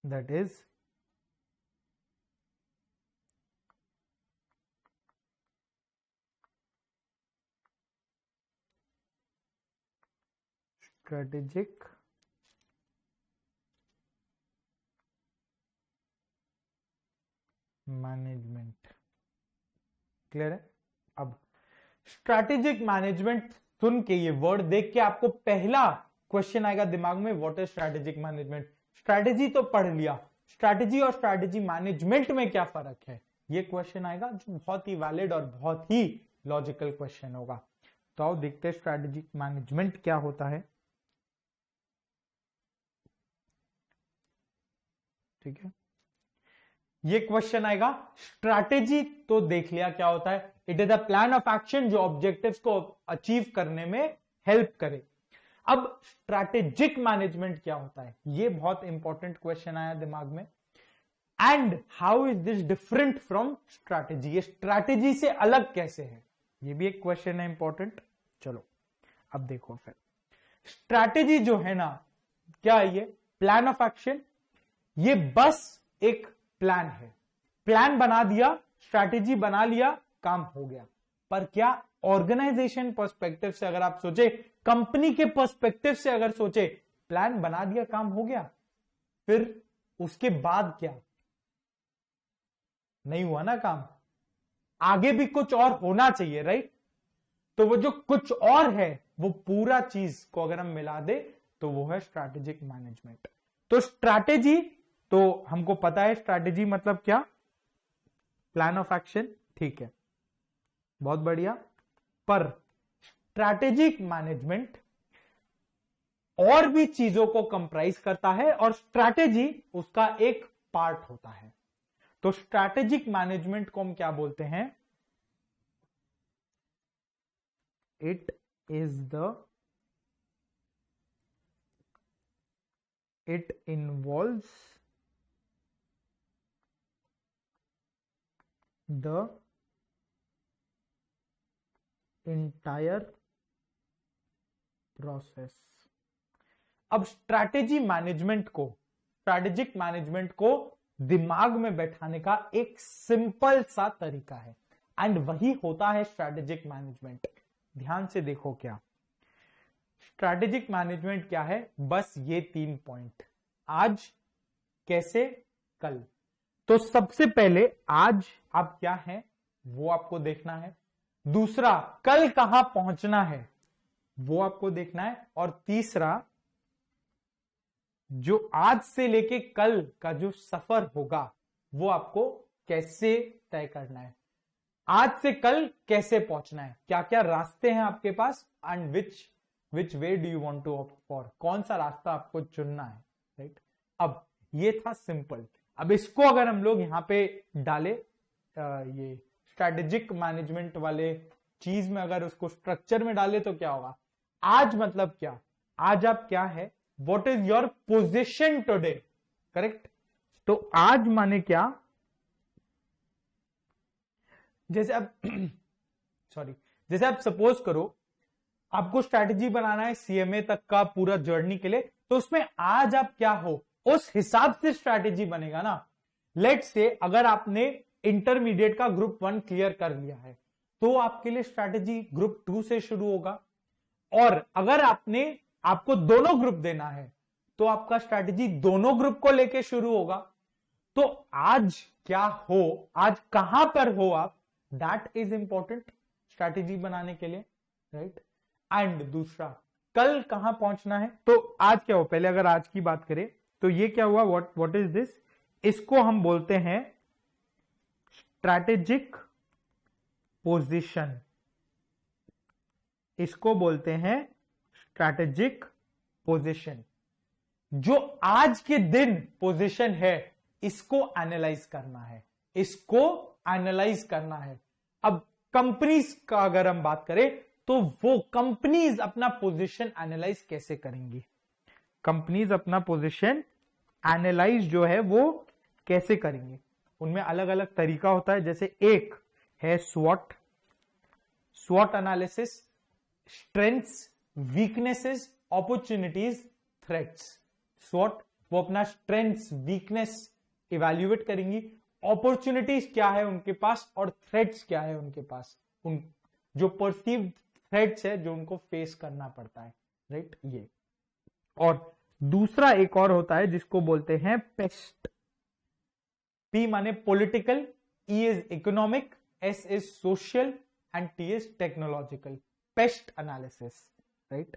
That is strategic management. Clear है? अब स्ट्रैटेजिक मैनेजमेंट सुन के, ये वर्ड देख के आपको पहला क्वेश्चन आएगा दिमाग में, what is strategic management. Strategy तो पढ़ लिया, स्ट्रैटेजी और स्ट्रैटेजी मैनेजमेंट में क्या फर्क है, ये क्वेश्चन आएगा, जो बहुत ही वैलिड और बहुत ही लॉजिकल क्वेश्चन होगा। तो आओ देखते हैं स्ट्रैटेजिक मैनेजमेंट क्या होता है, ठीक है। ये क्वेश्चन आएगा, स्ट्रैटेजी तो देख लिया क्या होता है, it is a plan of action जो ऑब्जेक्टिव्स को अचीव करने में हेल्प करे। अब स्ट्रैटेजिक मैनेजमेंट क्या होता है, ये बहुत इंपॉर्टेंट क्वेश्चन आया दिमाग में। And how is this different from strategy, ये स्ट्रैटेजी से अलग कैसे है, ये भी एक क्वेश्चन है इंपॉर्टेंट। चलो अब देखो, फिर स्ट्रैटेजी जो है ना, क्या है ये? प्लान ऑफ एक्शन, ये बस एक प्लान है, प्लान बना दिया, स्ट्रैटेजी बना लिया, काम हो गया। पर क्या ऑर्गेनाइजेशन पर्सपेक्टिव से अगर आप सोचे, कंपनी के पर्सपेक्टिव से अगर सोचे, प्लान बना दिया, काम हो गया, फिर उसके बाद क्या? नहीं हुआ ना काम, आगे भी कुछ और होना चाहिए, राइट। तो वो जो कुछ और है, वो पूरा चीज को अगर हम मिला दे तो वो है स्ट्रैटेजिक मैनेजमेंट। तो स्ट्रैटेजी तो हमको पता है, स्ट्रैटेजी मतलब क्या? प्लान ऑफ एक्शन, ठीक है, बहुत बढ़िया। पर स्ट्रैटेजिक मैनेजमेंट और भी चीजों को कंप्राइज करता है, और स्ट्रैटेजी उसका एक पार्ट होता है। तो स्ट्रैटेजिक मैनेजमेंट को हम क्या बोलते हैं? It involves the entire process. अब स्ट्रैटेजिक मैनेजमेंट को दिमाग में बैठाने का एक सिंपल सा तरीका है, एंड वही होता है स्ट्रैटेजिक मैनेजमेंट। ध्यान से देखो, क्या स्ट्रैटेजिक मैनेजमेंट क्या है? बस ये 3 पॉइंट, आज, कैसे, कल। तो सबसे पहले आज आप क्या है वो आपको देखना है, दूसरा कल कहां पहुंचना है, वो आपको देखना है। और तीसरा, जो आज से लेके कल का जो सफर होगा वो आपको कैसे तय करना है, आज से कल कैसे पहुंचना है, क्या क्या रास्ते हैं आपके पास, and which way do you want to opt for, कौन सा रास्ता आपको चुनना है, राइट। अब ये था सिंपल। अब इसको अगर हम लोग यहाँ पे डाले ये स्ट्रेटेजिक मैनेजमेंट वाले चीज में, अगर उसको स्ट्रक्चर में डाले तो क्या होगा। आज मतलब क्या, आज आप क्या है, what is your position today, correct. तो आज माने क्या, जैसे आप जैसे आप सपोज करो आपको स्ट्रैटेजी बनाना है सीएमए तक का पूरा जर्नी के लिए, तो उसमें आज आप क्या हो उस हिसाब से स्ट्रैटेजी बनेगा ना। लेट्स से अगर आपने इंटरमीडिएट का ग्रुप 1 क्लियर कर लिया है तो आपके लिए स्ट्रैटेजी ग्रुप 2 से शुरू होगा, और अगर आपको दोनों ग्रुप देना है तो आपका स्ट्रैटेजी दोनों ग्रुप को लेके शुरू होगा। तो आज क्या हो, आज कहां पर हो आप, दैट इज इंपॉर्टेंट स्ट्रैटेजी बनाने के लिए, राइट। एंड दूसरा, कल कहां पहुंचना है, तो आज क्या हो, पहले अगर आज की बात करें तो ये क्या हुआ, व्हाट इज दिस, इसको हम बोलते हैं स्ट्रैटेजिक पोजीशन, इसको बोलते हैं स्ट्रैटेजिक पोजीशन। जो आज के दिन पोजीशन है इसको एनालाइज करना है, इसको एनालाइज करना है। अब कंपनीज का अगर हम बात करें तो वो कंपनीज अपना पोजीशन एनालाइज कैसे करेंगी, कंपनीज अपना पोजीशन एनालाइज जो है वो कैसे करेंगे, उनमें अलग अलग तरीका होता है। जैसे एक है स्वॉट analysis, strengths, weaknesses, opportunities, threats. स्वॉट वो अपना स्ट्रेंथ्स, वीकनेस इवैल्यूएट करेंगी, अपॉर्चुनिटीज क्या है उनके पास और थ्रेट्स क्या है उनके पास, उन जो परसीव्ड थ्रेट्स है जो उनको फेस करना पड़ता है, राइट। ये और दूसरा एक और होता है जिसको बोलते हैं पेस्ट। पी माने political, E is economic, S is social and T is technological. PEST analysis, right.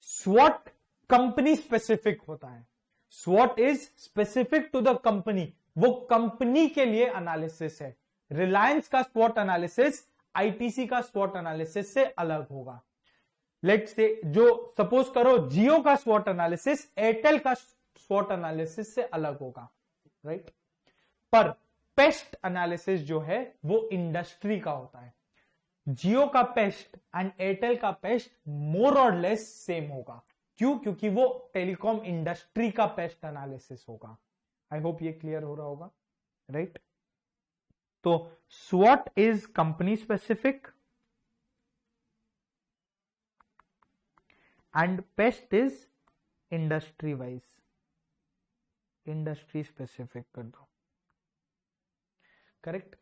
स्वॉट कंपनी स्पेसिफिक होता है, स्वॉट is specific to the company, वो कंपनी के लिए एनालिसिस है। रिलायंस का स्वॉट एनालिसिस आईटीसी का स्वॉट एनालिसिस से अलग होगा। लेट्स से जो सपोज करो जियो का स्वॉट एनालिसिस एयरटेल का स्वॉट एनालिसिस से अलग होगा, राइट। पर पेस्ट एनालिसिस जो है वो इंडस्ट्री का होता है। जियो का पेस्ट एंड एयरटेल का पेस्ट मोर और लेस सेम होगा। क्यों? क्योंकि वो टेलीकॉम इंडस्ट्री का पेस्ट एनालिसिस होगा। आई होप ये क्लियर हो रहा होगा, राइट। तो SWOT is company specific and PEST is industry wise, industry specific कर दो, करेक्ट।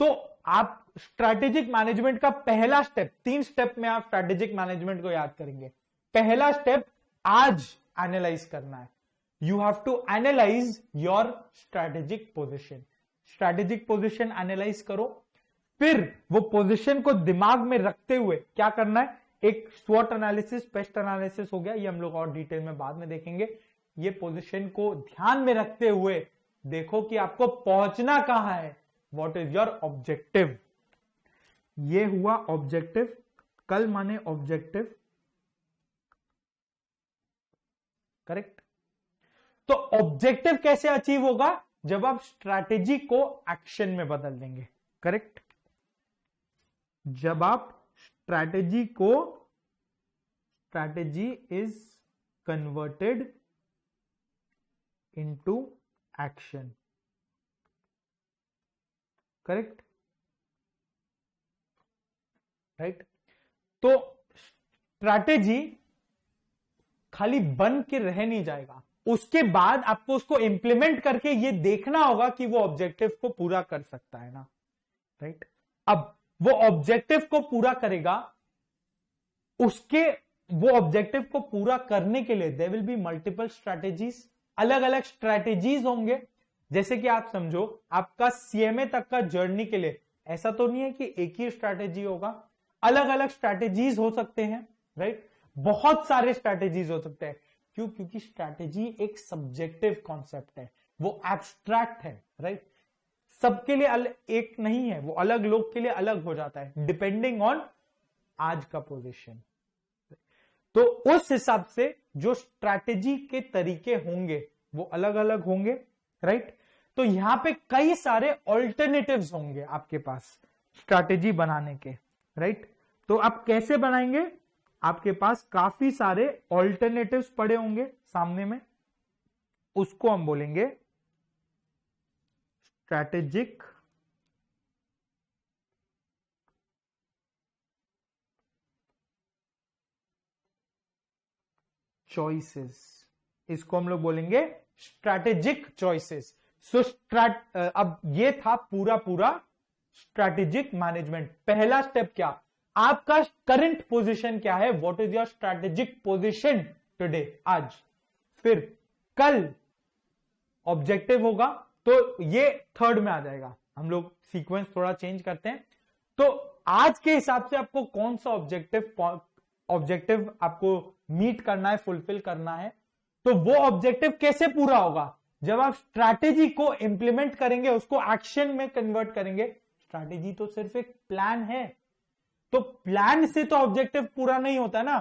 तो आप स्ट्रैटेजिक मैनेजमेंट का पहला स्टेप, 3 स्टेप में आप स्ट्रैटेजिक मैनेजमेंट को याद करेंगे। पहला स्टेप आज एनालाइज करना है, you have to analyse your strategic position. Strategic position analyse करो, फिर वो पोजीशन को दिमाग में रखते हुए क्या करना है, एक स्वॉट एनालिसिस, पेस्ट एनालिसिस हो गया, ये हम लोग और डिटेल में बाद में देखेंगे। ये पोजीशन को ध्यान में रखते हुए देखो कि आपको पहुंचना कहां है, व्हाट इज योर ऑब्जेक्टिव। ये हुआ ऑब्जेक्टिव, कल माने ऑब्जेक्टिव, करेक्ट। तो ऑब्जेक्टिव कैसे अचीव होगा, जब आप स्ट्रैटेजी को एक्शन में बदल देंगे, करेक्ट। जब आप strategy is converted into action, correct, right. तो स्ट्रैटेजी खाली बन के रह नहीं जाएगा, उसके बाद आपको उसको इंप्लीमेंट करके ये देखना होगा कि वो ऑब्जेक्टिव को पूरा कर सकता है ना, राइट। अब वो ऑब्जेक्टिव को पूरा करेगा, वो ऑब्जेक्टिव को पूरा करने के लिए there will be multiple strategies, अलग अलग स्ट्रैटेजीज होंगे। जैसे कि आप समझो आपका सीएमए तक का जर्नी के लिए ऐसा तो नहीं है कि एक ही स्ट्रैटेजी होगा, अलग अलग स्ट्रैटेजीज हो सकते हैं, राइट। बहुत सारे स्ट्रैटेजीज हो सकते हैं। क्यों? क्योंकि स्ट्रैटेजी एक सब्जेक्टिव कॉन्सेप्ट है, वो एब्स्ट्रैक्ट है, राइट। सबके लिए एक नहीं है, वो अलग लोग के लिए अलग हो जाता है डिपेंडिंग ऑन आज का पोजीशन। तो उस हिसाब से जो स्ट्रैटेजी के तरीके होंगे वो अलग अलग होंगे, राइट। तो यहां पे कई सारे ऑल्टरनेटिव्स होंगे आपके पास स्ट्रैटेजी बनाने के, राइट। तो आप कैसे बनाएंगे? आपके पास काफी सारे ऑल्टरनेटिव्स पड़े होंगे सामने में, उसको हम बोलेंगे स्ट्रैटेजिक चॉइसेस। इसको हम लोग बोलेंगे स्ट्रैटेजिक चॉइसेस। सो अब ये था पूरा पूरा स्ट्रैटेजिक मैनेजमेंट। पहला स्टेप क्या? आपका करंट पोजीशन क्या है, what is your strategic position today, आज। फिर कल ऑब्जेक्टिव होगा, तो ये थर्ड में आ जाएगा। हम लोग सीक्वेंस थोड़ा चेंज करते हैं। तो आज के हिसाब से आपको कौन सा ऑब्जेक्टिव आपको मीट करना है, फुलफिल करना है। तो वो ऑब्जेक्टिव कैसे पूरा होगा? जब आप स्ट्रैटेजी को इंप्लीमेंट करेंगे, उसको एक्शन में कन्वर्ट करेंगे। स्ट्रैटेजी तो सिर्फ एक प्लान है, तो प्लान से तो ऑब्जेक्टिव पूरा नहीं होता ना।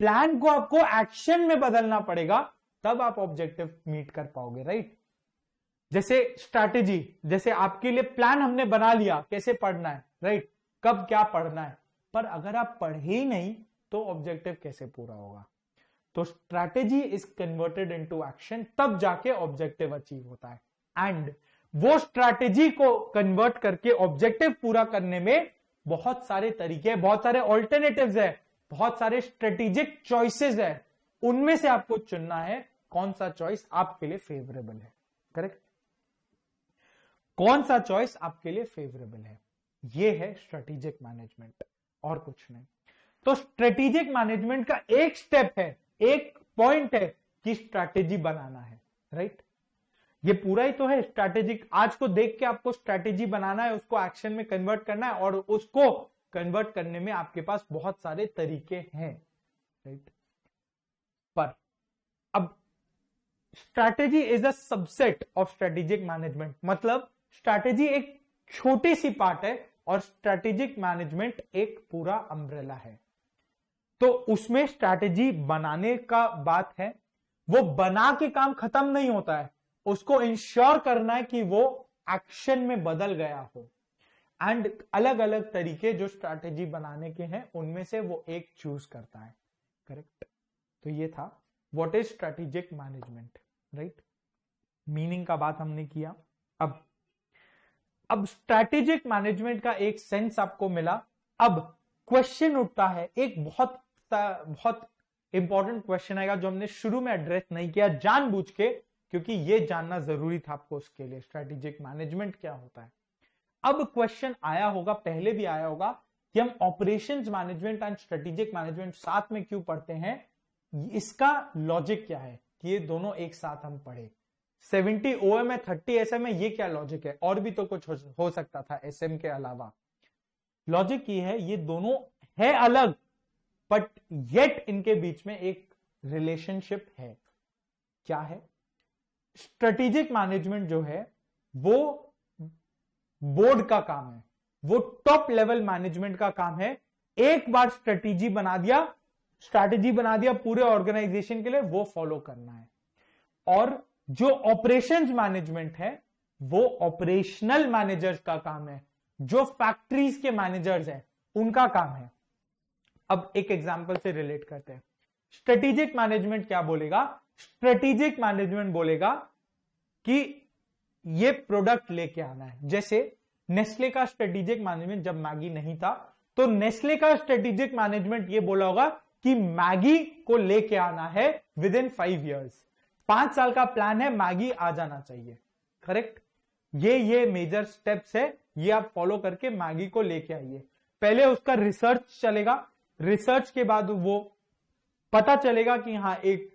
प्लान को आपको एक्शन में बदलना पड़ेगा, तब आप ऑब्जेक्टिव मीट कर पाओगे, राइट। जैसे स्ट्रैटेजी, जैसे आपके लिए प्लान हमने बना लिया कैसे पढ़ना है, राइट, कब क्या पढ़ना है, पर अगर आप पढ़े ही नहीं तो ऑब्जेक्टिव कैसे पूरा होगा? तो strategy is converted into action, तब जाके ऑब्जेक्टिव अचीव होता है। एंड वो स्ट्रैटेजी को कन्वर्ट करके ऑब्जेक्टिव पूरा करने में बहुत सारे तरीके, बहुत सारे ऑल्टरनेटिव्स है, बहुत सारे स्ट्रेटेजिक चॉइसेस है। उनमें से आपको चुनना है कौन सा चॉइस आपके लिए फेवरेबल है, करेक्ट। कौन सा चॉइस आपके लिए फेवरेबल है, ये है स्ट्रेटेजिक मैनेजमेंट, और कुछ नहीं। तो स्ट्रेटेजिक मैनेजमेंट का एक स्टेप है, एक पॉइंट है कि स्ट्रैटेजी बनाना है, राइट। ये पूरा ही तो है स्ट्रैटेजिक। आज को देख के आपको स्ट्रैटेजी बनाना है, उसको एक्शन में कन्वर्ट करना है, और उसको कन्वर्ट करने में आपके पास बहुत सारे तरीके हैं, राइट। पर अब strategy is a subset of strategic management, मतलब स्ट्रैटेजी एक छोटी सी पार्ट है और स्ट्रैटेजिक मैनेजमेंट एक पूरा अम्ब्रेला है। तो उसमें स्ट्रैटेजी बनाने का बात है, वो बना के काम खत्म नहीं होता है, उसको इंश्योर करना है कि वो एक्शन में बदल गया हो। एंड अलग अलग तरीके जो स्ट्रैटेजी बनाने के हैं उनमें से वो एक चूज करता है, करेक्ट। तो ये था what is strategic management, right. Meaning का बात हमने किया। अब स्ट्रैटेजिक मैनेजमेंट का एक सेंस आपको मिला। अब क्वेश्चन उठता है, एक बहुत इंपॉर्टेंट क्वेश्चन आएगा जो हमने शुरू में एड्रेस नहीं किया जानबूझ के, क्योंकि ये जानना जरूरी था आपको उसके लिए, स्ट्रैटेजिक मैनेजमेंट क्या होता है। अब क्वेश्चन आया होगा, पहले भी आया होगा, कि हम operations management and strategic management साथ में क्यों पढ़ते हैं, इसका लॉजिक क्या है कि ये दोनों एक साथ हम पढ़े। 70 OM है, 30 SM है, ये क्या लॉजिक है? और भी तो कुछ हो सकता था SM के अलावा। लॉजिक ये है, ये दोनों है अलग, बट येट इनके बीच में एक रिलेशनशिप है। क्या है? स्ट्रेटेजिक मैनेजमेंट जो है वो बोर्ड का काम है, वो टॉप लेवल मैनेजमेंट का काम है। एक बार स्ट्रेटेजी बना दिया पूरे ऑर्गेनाइजेशन के लिए, वो फॉलो करना है। और जो ऑपरेशंस मैनेजमेंट है वो ऑपरेशनल मैनेजर्स का काम है, जो फैक्ट्रीज के मैनेजर्स हैं उनका काम है। अब एक एग्जांपल से रिलेट करते हैं। स्ट्रेटेजिक मैनेजमेंट क्या बोलेगा? स्ट्रेटेजिक मैनेजमेंट बोलेगा कि ये प्रोडक्ट लेके आना है। जैसे नेस्ले का स्ट्रेटेजिक मैनेजमेंट जब मैगी नहीं था, तो नेस्ले का स्ट्रेटेजिक मैनेजमेंट ये बोला होगा कि मैगी को लेके आना है विद इन 5 years। 5 साल का प्लान है, मैगी आ जाना चाहिए, करेक्ट। ये मेजर स्टेप्स है, ये आप फॉलो करके मैगी को लेके आइए। पहले उसका रिसर्च चलेगा, रिसर्च के बाद वो पता चलेगा कि हाँ एक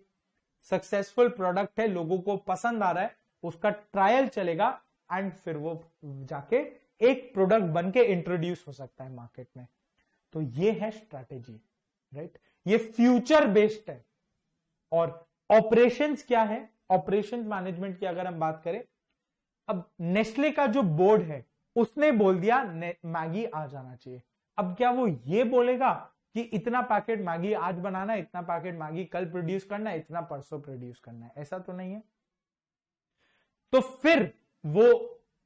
सक्सेसफुल प्रोडक्ट है, लोगों को पसंद आ रहा है, उसका ट्रायल चलेगा, एंड फिर वो जाके एक प्रोडक्ट बन के इंट्रोड्यूस हो सकता है मार्केट में। तो ये है स्ट्रैटेजी, राइट। ये फ्यूचर बेस्ड है। और ऑपरेशंस क्या है, ऑपरेशंस मैनेजमेंट की अगर हम बात करें, अब नेस्ले का जो बोर्ड है उसने बोल दिया मैगी आ जाना चाहिए। अब क्या वो ये बोलेगा कि इतना पैकेट मैगी आज बनाना है, इतना पैकेट मैगी कल प्रोड्यूस करना है, इतना परसों प्रोड्यूस करना है? ऐसा तो नहीं है। तो फिर वो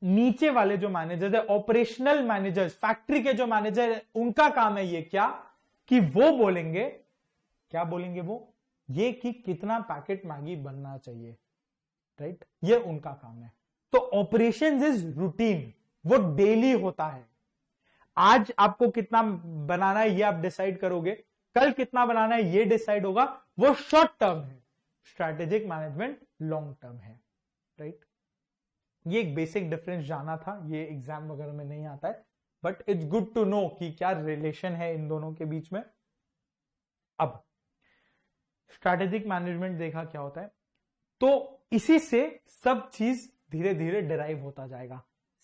नीचे वाले जो मैनेजर्स है, ऑपरेशनल मैनेजर्स, फैक्ट्री के जो मैनेजर है, उनका काम है ये क्या, कि वो बोलेंगे, क्या बोलेंगे वो, ये कि कितना पैकेट मैगी बनना चाहिए, राइट। ये उनका काम है। तो ऑपरेशंस इज रूटीन, वो डेली होता है। आज आपको कितना बनाना है ये आप डिसाइड करोगे, कल कितना बनाना है ये डिसाइड होगा, वो शॉर्ट टर्म है। स्ट्रैटेजिक मैनेजमेंट लॉन्ग टर्म है, राइट। ये एक बेसिक डिफरेंस जाना था, ये एग्जाम वगैरह में नहीं आता है, but it's good to know कि क्या रिलेशन है इन दोनों के बीच में। अब स्ट्रैटेजिक मैनेजमेंट देखा क्या होता है, तो इसी से सब चीज धीरे धीरे डिराइव होता जाएगा।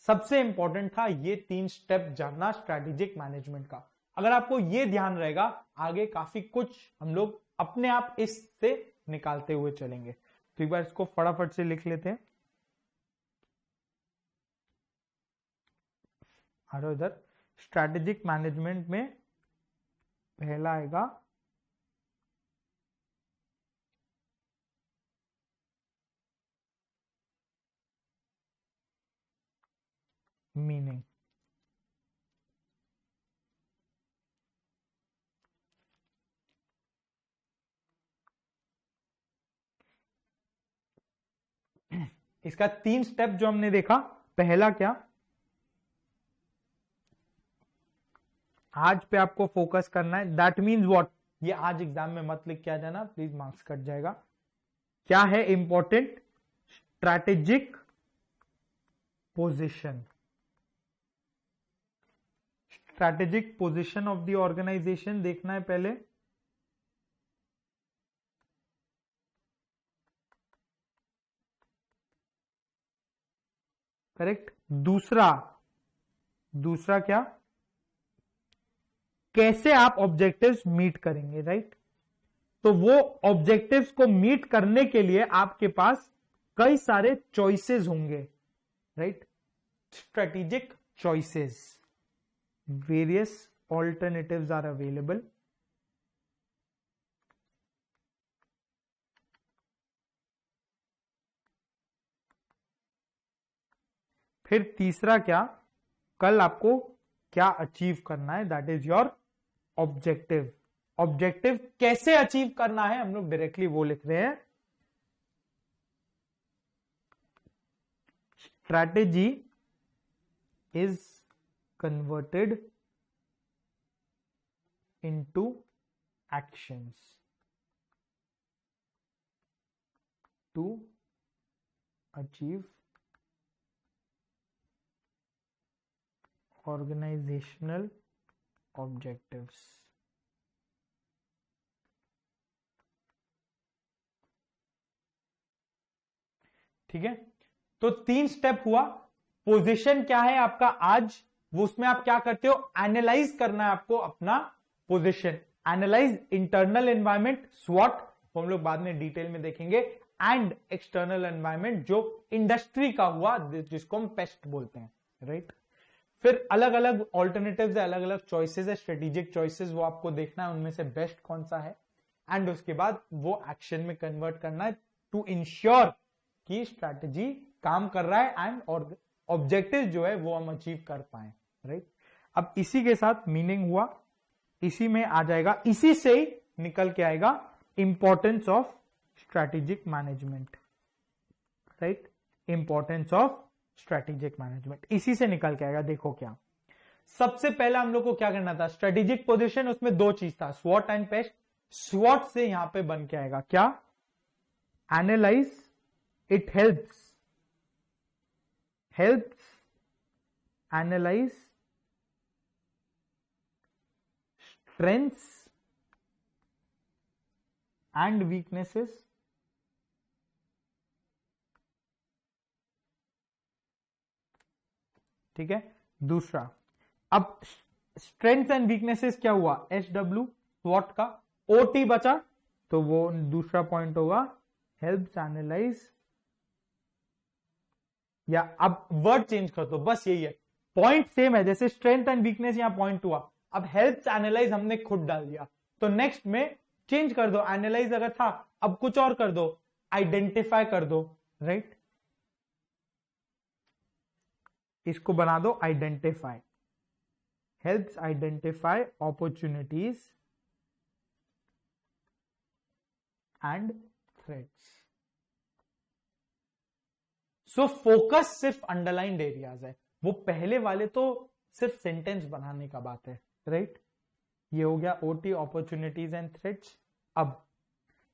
सबसे इंपॉर्टेंट था ये 3 स्टेप जानना स्ट्रैटेजिक मैनेजमेंट का। अगर आपको ये ध्यान रहेगा, आगे काफी कुछ हम लोग अपने आप इससे निकालते हुए चलेंगे। तो एक बार इसको फटाफट से लिख लेते हैं। आ इधर, स्ट्रैटेजिक मैनेजमेंट में पहला आएगा मीनिंग। इसका 3 स्टेप जो हमने देखा, पहला क्या, आज पे आपको फोकस करना है। दैट मीन्स व्हाट, ये आज एग्जाम में मत लिख के आ जाना प्लीज, मार्क्स कट जाएगा। क्या है important, strategic position, strategic position of the organisation देखना है पहले। करेक्ट। दूसरा, दूसरा क्या, कैसे आप ऑब्जेक्टिव्स मीट करेंगे, राइट। तो वो ऑब्जेक्टिव्स को मीट करने के लिए आपके पास कई सारे चॉइसेस होंगे, right. Strategic choices, various alternatives are available. फिर तीसरा क्या, कल आपको क्या अचीव करना है, that is your objective. Objective कैसे अचीव करना है, हम लोग डायरेक्टली वो लिख रहे हैं। Strategy is converted into actions to achieve organisational objectives. ठीक है, तो 3 स्टेप हुआ। पोजीशन क्या है आपका आज, वो उसमें आप क्या करते हो, एनालाइज करना है आपको अपना पोजीशन। एनालाइज इंटरनल एनवायरमेंट स्वॉट, वो हम लोग बाद में डिटेल में देखेंगे, एंड एक्सटर्नल एनवायरमेंट जो इंडस्ट्री का हुआ, जिसको हम पेस्ट बोलते हैं, राइट। फिर अलग अलग ऑल्टरनेटिव्स है, अलग अलग चॉइसेस है, स्ट्रेटेजिक चॉइसेस, वो आपको देखना है उनमें से बेस्ट कौन सा है, एंड उसके बाद वो एक्शन में कन्वर्ट करना है टू इंश्योर कि स्ट्रैटेजी काम कर रहा है एंड और ऑब्जेक्टिव जो है वो हम अचीव कर पाए, राइट। अब इसी के साथ मीनिंग हुआ, इसी में आ जाएगा, इसी से ही निकल के आएगा importance of strategic management, right. Importance of strategic management इसी से निकल के आएगा। देखो क्या, सबसे पहला हम लोग को क्या करना था, स्ट्रेटेजिक पोजीशन, उसमें 2 चीज था, स्वॉट एंड पेस्ट। स्वॉट से यहां पे बन के आएगा क्या, analyse, it helps analyze strengths and weaknesses ठीक है। दूसरा, अब स्ट्रेंथ्स एंड वीकनेसेस क्या हुआ, SW, स्वॉट का, ओटी बचा तो वो दूसरा पॉइंट होगा हेल्प्स एनालाइज, या अब वर्ड चेंज कर दो, बस यही है, पॉइंट सेम है, जैसे स्ट्रेंथ एंड वीकनेस यहां पॉइंट हुआ, अब हेल्प्स एनालाइज हमने खुद डाल दिया, तो नेक्स्ट में चेंज कर दो, एनालाइज अगर था अब कुछ और कर दो, आइडेंटिफाई कर दो, राइट, इसको बना दो identify, helps identify opportunities and threats. So focus सिर्फ अंडरलाइंड एरियाज है, वो पहले वाले तो सिर्फ सेंटेंस बनाने का बात है, राइट। ये हो गया ओटी, अपॉर्चुनिटीज एंड थ्रेट्स। अब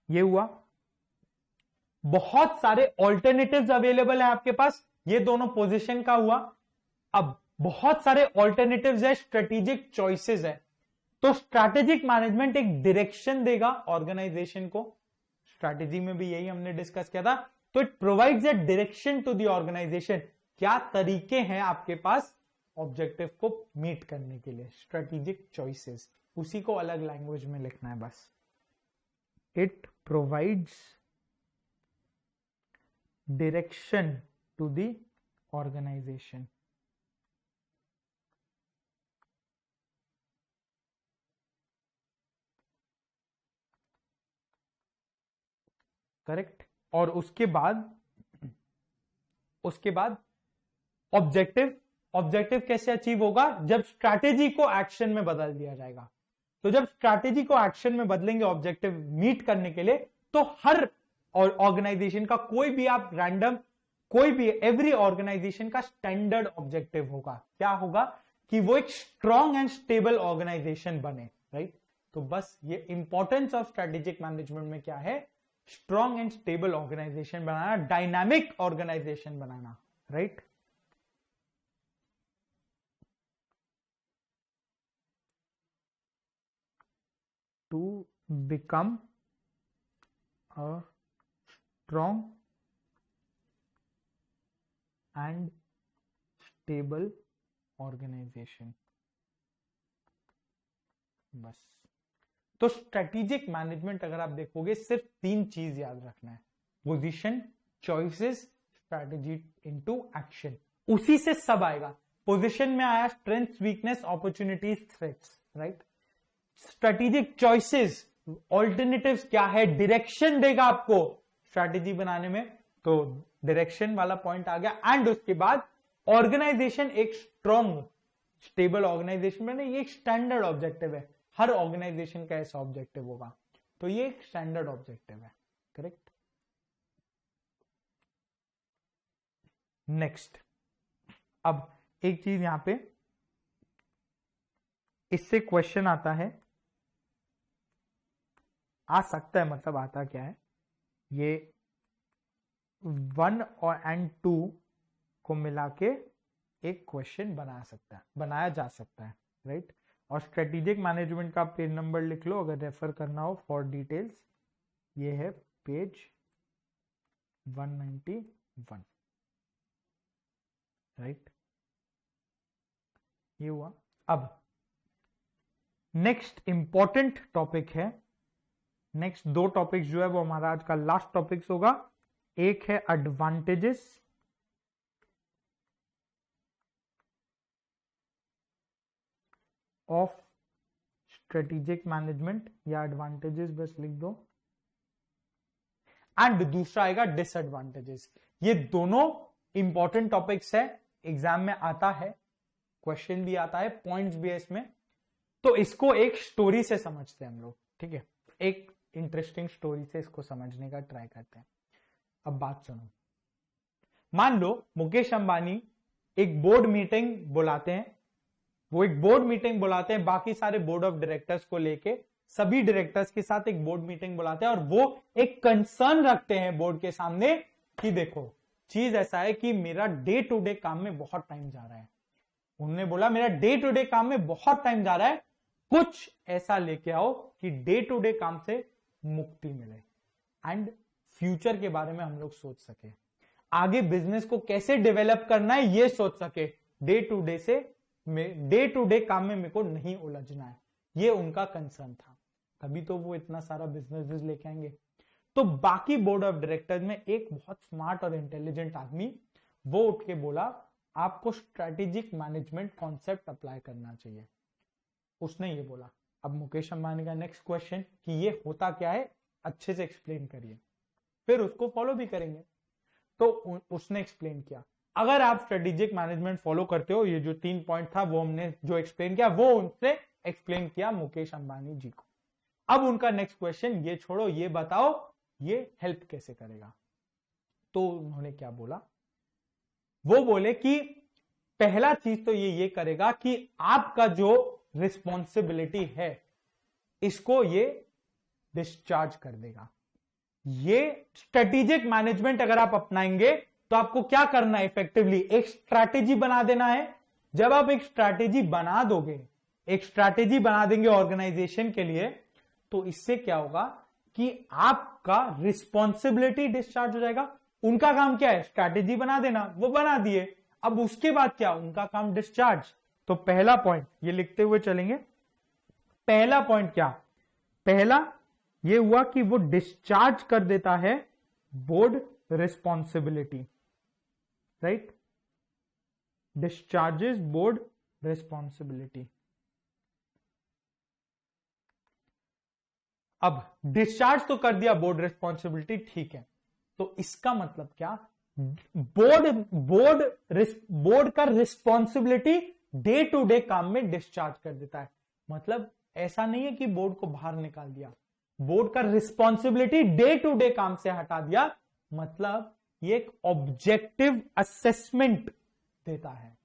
ये हुआ, बहुत सारे ऑल्टरनेटिव्स अवेलेबल है आपके पास, ये दोनों पोजीशन का हुआ। अब बहुत सारे ऑल्टरनेटिव्स है, स्ट्रेटेजिक चॉइसेस है, तो स्ट्रैटेजिक मैनेजमेंट एक डायरेक्शन देगा ऑर्गेनाइजेशन को, स्ट्रैटेजी में भी यही हमने डिस्कस किया था, तो it provides a direction to the organisation, क्या तरीके हैं आपके पास ऑब्जेक्टिव को मीट करने के लिए, स्ट्रेटेजिक चॉइसेस, उसी को अलग लैंग्वेज में लिखना है बस। It provides direction to the organisation, correct. और उसके बाद ऑब्जेक्टिव कैसे अचीव होगा, जब स्ट्रैटेजी को एक्शन में बदल दिया जाएगा, तो जब स्ट्रैटेजी को एक्शन में बदलेंगे ऑब्जेक्टिव मीट करने के लिए, तो हर ऑर्गेनाइजेशन का कोई भी आप रैंडम, कोई भी, एवरी ऑर्गेनाइजेशन का स्टैंडर्ड ऑब्जेक्टिव होगा, क्या होगा कि वो एक स्ट्रॉन्ग एंड स्टेबल ऑर्गेनाइजेशन बने, राइट। तो बस ये इंपॉर्टेंस ऑफ स्ट्रेटेजिक मैनेजमेंट में क्या है, स्ट्रॉन्ग एंड स्टेबल ऑर्गेनाइजेशन बनाना, डायनामिक ऑर्गेनाइजेशन बनाना, right. To become a strong and stable organisation, बस। तो स्ट्रेटेजिक मैनेजमेंट अगर आप देखोगे सिर्फ 3 चीज याद रखना है, position, choices, strategy into action, उसी से सब आएगा। पोजीशन में आया strengths, weakness, opportunities, threats, right. Strategic choices, alternatives क्या है, डायरेक्शन देगा आपको स्ट्रेटेजी बनाने में, तो डायरेक्शन वाला पॉइंट आ गया। एंड उसके बाद ऑर्गेनाइजेशन एक स्ट्रॉन्ग स्टेबल ऑर्गेनाइजेशन बने, ये एक स्टैंडर्ड ऑब्जेक्टिव है, हर ऑर्गेनाइजेशन का ऐसा ऑब्जेक्टिव होगा, तो ये एक स्टैंडर्ड ऑब्जेक्टिव है, करेक्ट। नेक्स्ट, अब एक चीज यहां पे इससे क्वेश्चन आता है, आ सकता है, मतलब आता क्या है, ये 1 और एंड 2 को मिला के एक क्वेश्चन बनाया जा सकता है, राइट। और स्ट्रेटेजिक मैनेजमेंट का पेज नंबर लिख लो अगर रेफर करना हो फॉर डिटेल्स, ये है पेज 191, राइट। ये हुआ। अब नेक्स्ट इंपॉर्टेंट टॉपिक है, नेक्स्ट 2 टॉपिक्स जो है वो हमारा आज का लास्ट टॉपिक्स होगा। एक है एडवांटेजेस ऑफ स्ट्रेटेजिक मैनेजमेंट, या एडवांटेजेस बस लिख दो, एंड दूसरा आएगा डिसएडवांटेजेस। ये दोनों इंपॉर्टेंट टॉपिक्स है, एग्जाम में आता है, क्वेश्चन भी आता है, पॉइंट्स भी है इसमें, तो इसको एक स्टोरी से समझते हैं हम लोग, ठीक है, एक इंटरेस्टिंग स्टोरी से इसको समझने का ट्राई करते हैं। अब बात सुनो, मान लो मुकेश अंबानी एक बोर्ड मीटिंग बुलाते हैं, वो एक बोर्ड मीटिंग बुलाते हैं, बाकी सारे बोर्ड ऑफ डायरेक्टर्स को लेके, सभी डायरेक्टर्स के साथ एक बोर्ड मीटिंग बुलाते हैं, और वो एक कंसर्न रखते हैं बोर्ड के सामने कि देखो चीज ऐसा है कि मेरा डे टू डे काम में बहुत टाइम जा रहा है। उन्होंने बोला मेरा डे टू डे काम में बहुत टाइम जा रहा है, कुछ ऐसा लेके आओ कि डे टू डे काम से मुक्ति मिले एंड फ्यूचर के बारे में हम लोग सोच सके, आगे बिजनेस को कैसे डेवलप करना है ये सोच सके, डे टू डे काम में मेरे को नहीं उलझना है, ये उनका कंसर्न था। तभी तो वो इतना सारा बिजनेस लेके आएंगे। तो बाकी बोर्ड ऑफ डायरेक्टर्स में एक बहुत स्मार्ट और इंटेलिजेंट आदमी वो उठ के बोला आपको स्ट्रेटेजिक मैनेजमेंट कॉन्सेप्ट अप्लाई करना चाहिए। उसने ये बोला। अब मुकेश अंबानी का नेक्स्ट क्वेश्चन कि ये होता क्या है, अच्छे से एक्सप्लेन करिए, फिर उसको फॉलो भी करेंगे। तो उसने एक्सप्लेन किया अगर आप स्ट्रेटेजिक मैनेजमेंट फॉलो करते हो, ये जो 3 पॉइंट था वो हमने जो एक्सप्लेन किया वो उनसे एक्सप्लेन किया मुकेश अंबानी जी को। अब उनका नेक्स्ट क्वेश्चन ये छोड़ो, ये बताओ ये हेल्प कैसे करेगा। तो उन्होंने क्या बोला, वो बोले कि पहला चीज तो ये करेगा कि आपका जो रिस्पॉन्सिबिलिटी है इसको ये डिस्चार्ज कर देगा। ये स्ट्रेटेजिक मैनेजमेंट अगर आप अपनाएंगे तो आपको क्या करना है, इफेक्टिवली एक स्ट्रैटेजी बना देना है। जब आप एक स्ट्रैटेजी बना दोगे, एक स्ट्रैटेजी बना देंगे ऑर्गेनाइजेशन के लिए, तो इससे क्या होगा कि आपका रिस्पॉन्सिबिलिटी डिस्चार्ज हो जाएगा। उनका काम क्या है, स्ट्रैटेजी बना देना, वो बना दिए, अब उसके बाद क्या, उनका काम डिस्चार्ज। तो पहला पॉइंट ये लिखते हुए चलेंगे। पहला पॉइंट क्या, पहला ये हुआ कि वो डिस्चार्ज कर देता है board responsibility, right, discharges board responsibility. अब डिस्चार्ज तो कर दिया बोर्ड रिस्पॉन्सिबिलिटी, ठीक है, तो इसका मतलब क्या, बोर्ड का रिस्पॉन्सिबिलिटी डे टू डे काम में डिस्चार्ज कर देता है। मतलब ऐसा नहीं है कि बोर्ड को बाहर निकाल दिया, बोर्ड का रिस्पॉन्सिबिलिटी डे टू डे काम से हटा दिया। मतलब ये एक ऑब्जेक्टिव असेसमेंट देता है,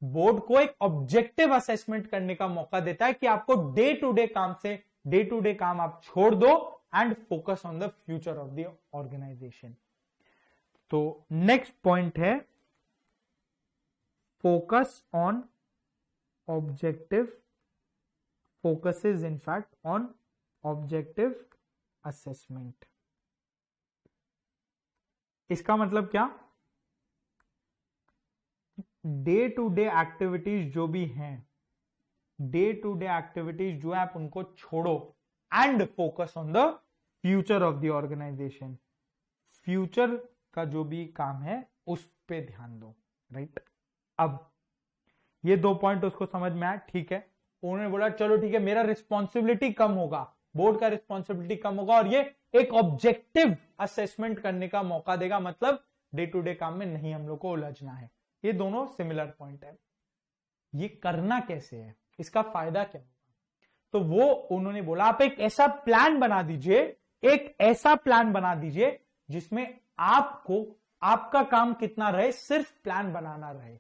बोर्ड को एक ऑब्जेक्टिव असेसमेंट करने का मौका देता है कि आपको डे टू डे काम से, डे टू डे काम आप छोड़ दो and focus on the future of the organisation. तो नेक्स्ट पॉइंट है focus on objective, focuses in fact on objective assessment. इसका मतलब क्या, डे टू डे एक्टिविटीज जो भी हैं, डे टू डे एक्टिविटीज जो है आप उनको छोड़ो and focus on the future of the organisation. Future का जो भी काम है उस पे ध्यान दो, राइट। अब ये 2 पॉइंट उसको समझ में आया, ठीक है। उन्होंने बोला चलो ठीक है, मेरा रिस्पॉन्सिबिलिटी कम होगा, बोर्ड का रिस्पॉन्सिबिलिटी कम होगा और ये एक ऑब्जेक्टिव असेसमेंट करने का मौका देगा। मतलब डे टू डे काम में नहीं हम लोग को उलझना है। ये दोनों सिमिलर पॉइंट है। ये करना कैसे है, इसका फायदा क्या होगा, तो वो उन्होंने बोला आप एक ऐसा प्लान बना दीजिए, एक ऐसा प्लान बना दीजिए जिसमें आपको आपका काम कितना रहे, सिर्फ प्लान बनाना रहे।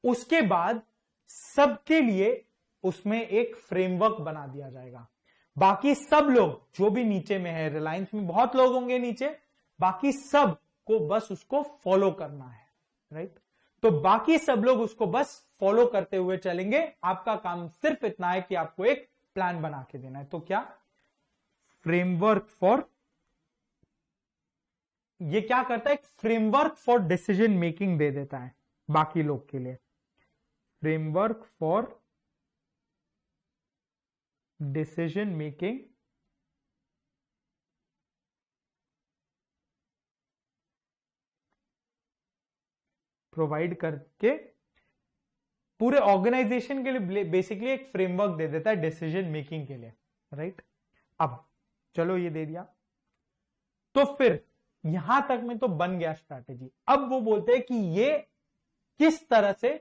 उसके बाद सबके लिए उसमें एक फ्रेमवर्क बना दिया जाएगा। बाकी सब लोग जो भी नीचे में है, रिलायंस में बहुत लोग होंगे नीचे, बाकी सब को बस उसको फॉलो करना है, राइट। तो बाकी सब लोग उसको बस फॉलो करते हुए चलेंगे। आपका काम सिर्फ इतना है कि आपको एक प्लान बना के देना है। तो क्या, फ्रेमवर्क फॉर, ये क्या करता है, framework for decision making they देता है बाकी लोग के लिए। Framework for decision making provide करके पूरे ऑर्गेनाइजेशन के लिए बेसिकली एक फ्रेमवर्क दे देता है डिसीजन मेकिंग के लिए, राइट। अब चलो ये दे दिया, तो फिर यहां तक में तो बन गया स्ट्रैटेजी। अब वो बोलते हैं कि ये किस तरह से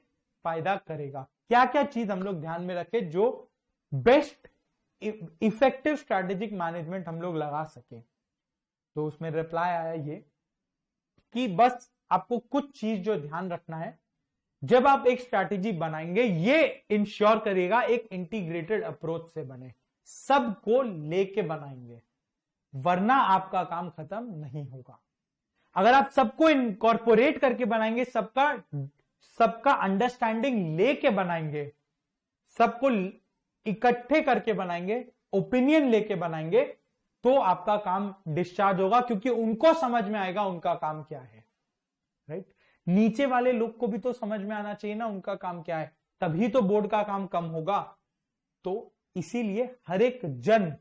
फायदा करेगा, क्या क्या चीज हम लोग ध्यान में रखें जो बेस्ट इफेक्टिव स्ट्रैटेजिक मैनेजमेंट हम लोग लगा सके। तो उसमें रिप्लाई आया ये कि बस आपको कुछ चीज जो ध्यान रखना है, जब आप एक स्ट्रैटेजी बनाएंगे ये इंश्योर करेगा एक इंटीग्रेटेड अप्रोच से बने, सबको लेके बनाएंगे, वरना आपका काम खत्म नहीं होगा। अगर आप सबको इनकॉर्पोरेट करके बनाएंगे, सबका अंडरस्टैंडिंग लेके बनाएंगे, सबको इकट्ठे करके बनाएंगे, ओपिनियन लेके बनाएंगे, तो आपका काम डिस्चार्ज होगा, क्योंकि उनको समझ में आएगा उनका काम क्या है, राइट। नीचे वाले लोग को भी तो समझ में आना चाहिए ना उनका काम क्या है, तभी तो बोर्ड का काम कम होगा। तो इसीलिए हर एक जन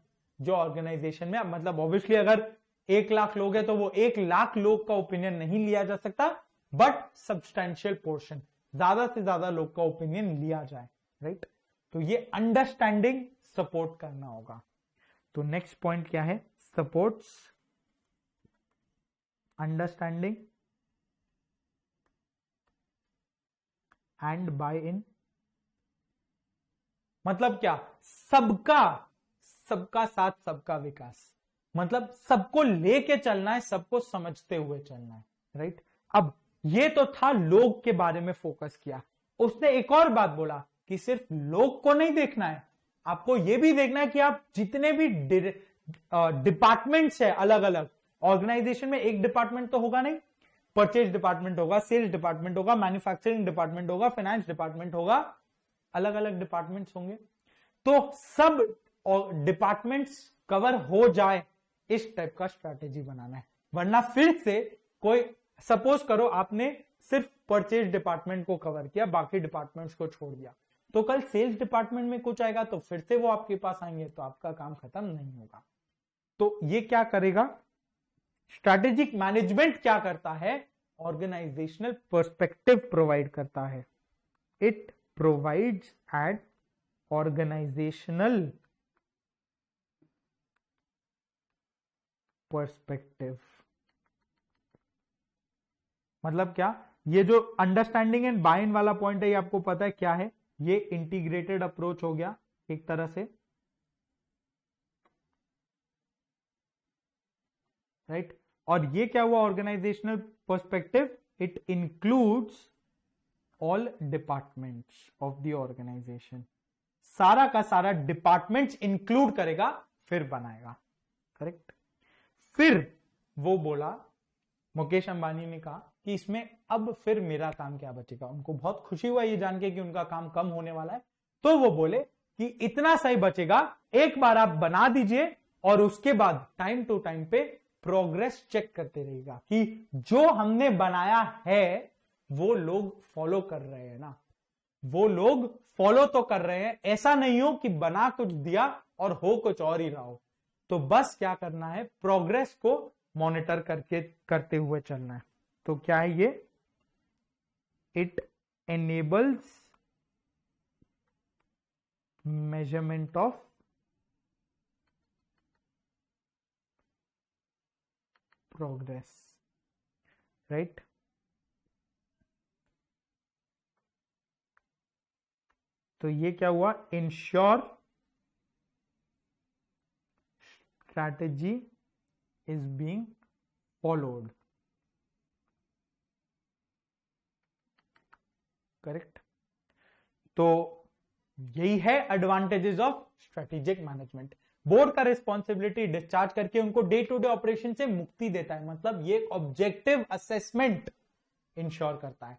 जो ऑर्गेनाइजेशन में, मतलब ऑब्वियसली अगर 1,00,000 लोग हैं तो वो 1,00,000 लोग का ओपिनियन नहीं लिया जा सकता, बट सब्सटैंशियल पोर्शन, ज्यादा से ज्यादा लोग का ओपिनियन लिया जाए, राइट। तो ये अंडरस्टैंडिंग सपोर्ट करना होगा। तो नेक्स्ट पॉइंट क्या है, सपोर्ट्स अंडरस्टैंडिंग एंड बाय इन। मतलब क्या, सबका साथ सबका विकास, मतलब सबको लेके चलना है, सबको समझते हुए चलना है, राइट। अब ये तो था लोग के बारे में फोकस किया, उसने एक और बात बोला कि सिर्फ लोग को नहीं देखना है, आपको ये भी देखना है कि आप जितने भी डिपार्टमेंट्स है अलग अलग ऑर्गेनाइजेशन में, एक डिपार्टमेंट तो होगा नहीं, परचेज डिपार्टमेंट होगा, सेल्स डिपार्टमेंट होगा, मैन्युफैक्चरिंग डिपार्टमेंट होगा, फाइनेंस डिपार्टमेंट होगा, अलग अलग डिपार्टमेंट्स होंगे। तो सब डिपार्टमेंट्स कवर हो जाए, इस टाइप का स्ट्रैटेजी बनाना है। वरना फिर से कोई, सपोज करो आपने सिर्फ परचेज डिपार्टमेंट को कवर किया, बाकी डिपार्टमेंट्स को छोड़ दिया, तो कल सेल्स डिपार्टमेंट में कुछ आएगा तो फिर से वो आपके पास आएंगे, तो आपका काम खत्म नहीं होगा। तो ये क्या करेगा, स्ट्रैटेजिक मैनेजमेंट क्या करता है, ऑर्गेनाइजेशनल पर्सपेक्टिव प्रोवाइड करता है। It provides at organisational perspective. मतलब क्या, ये जो अंडरस्टैंडिंग एंड बाय इन वाला पॉइंट है, ये आपको पता है क्या है, ये इंटीग्रेटेड अप्रोच हो गया एक तरह से, राइट। और ये क्या हुआ, organisational perspective, it includes all departments of the organisation, सारा का सारा डिपार्टमेंट्स इंक्लूड करेगा फिर बनाएगा, करेक्ट। फिर वो बोला, मुकेश अंबानी ने कहा कि इसमें अब फिर मेरा काम क्या बचेगा। उनको बहुत खुशी हुआ ये जान के कि उनका काम कम होने वाला है, तो वो बोले कि इतना सही बचेगा, एक बार आप बना दीजिए और उसके बाद टाइम टू टाइम पे प्रोग्रेस चेक करते रहिएगा कि जो हमने बनाया है वो लोग फॉलो कर रहे हैं ना, वो लोग फॉलो तो कर रहे हैं, ऐसा नहीं हो कि बना कुछ दिया और हो कुछ और ही रहा हो। तो बस क्या करना है, प्रोग्रेस को मॉनिटर करते हुए चलना है। तो क्या है ये, it enables measurement of progress, right. तो ये क्या हुआ, ensure strategy is being followed, correct. तो यही है advantages of strategic management. Board का रिस्पॉन्सिबिलिटी डिस्चार्ज करके उनको डे टू डे ऑपरेशन से मुक्ति देता है, मतलब ये ऑब्जेक्टिव असेसमेंट इंश्योर करता है।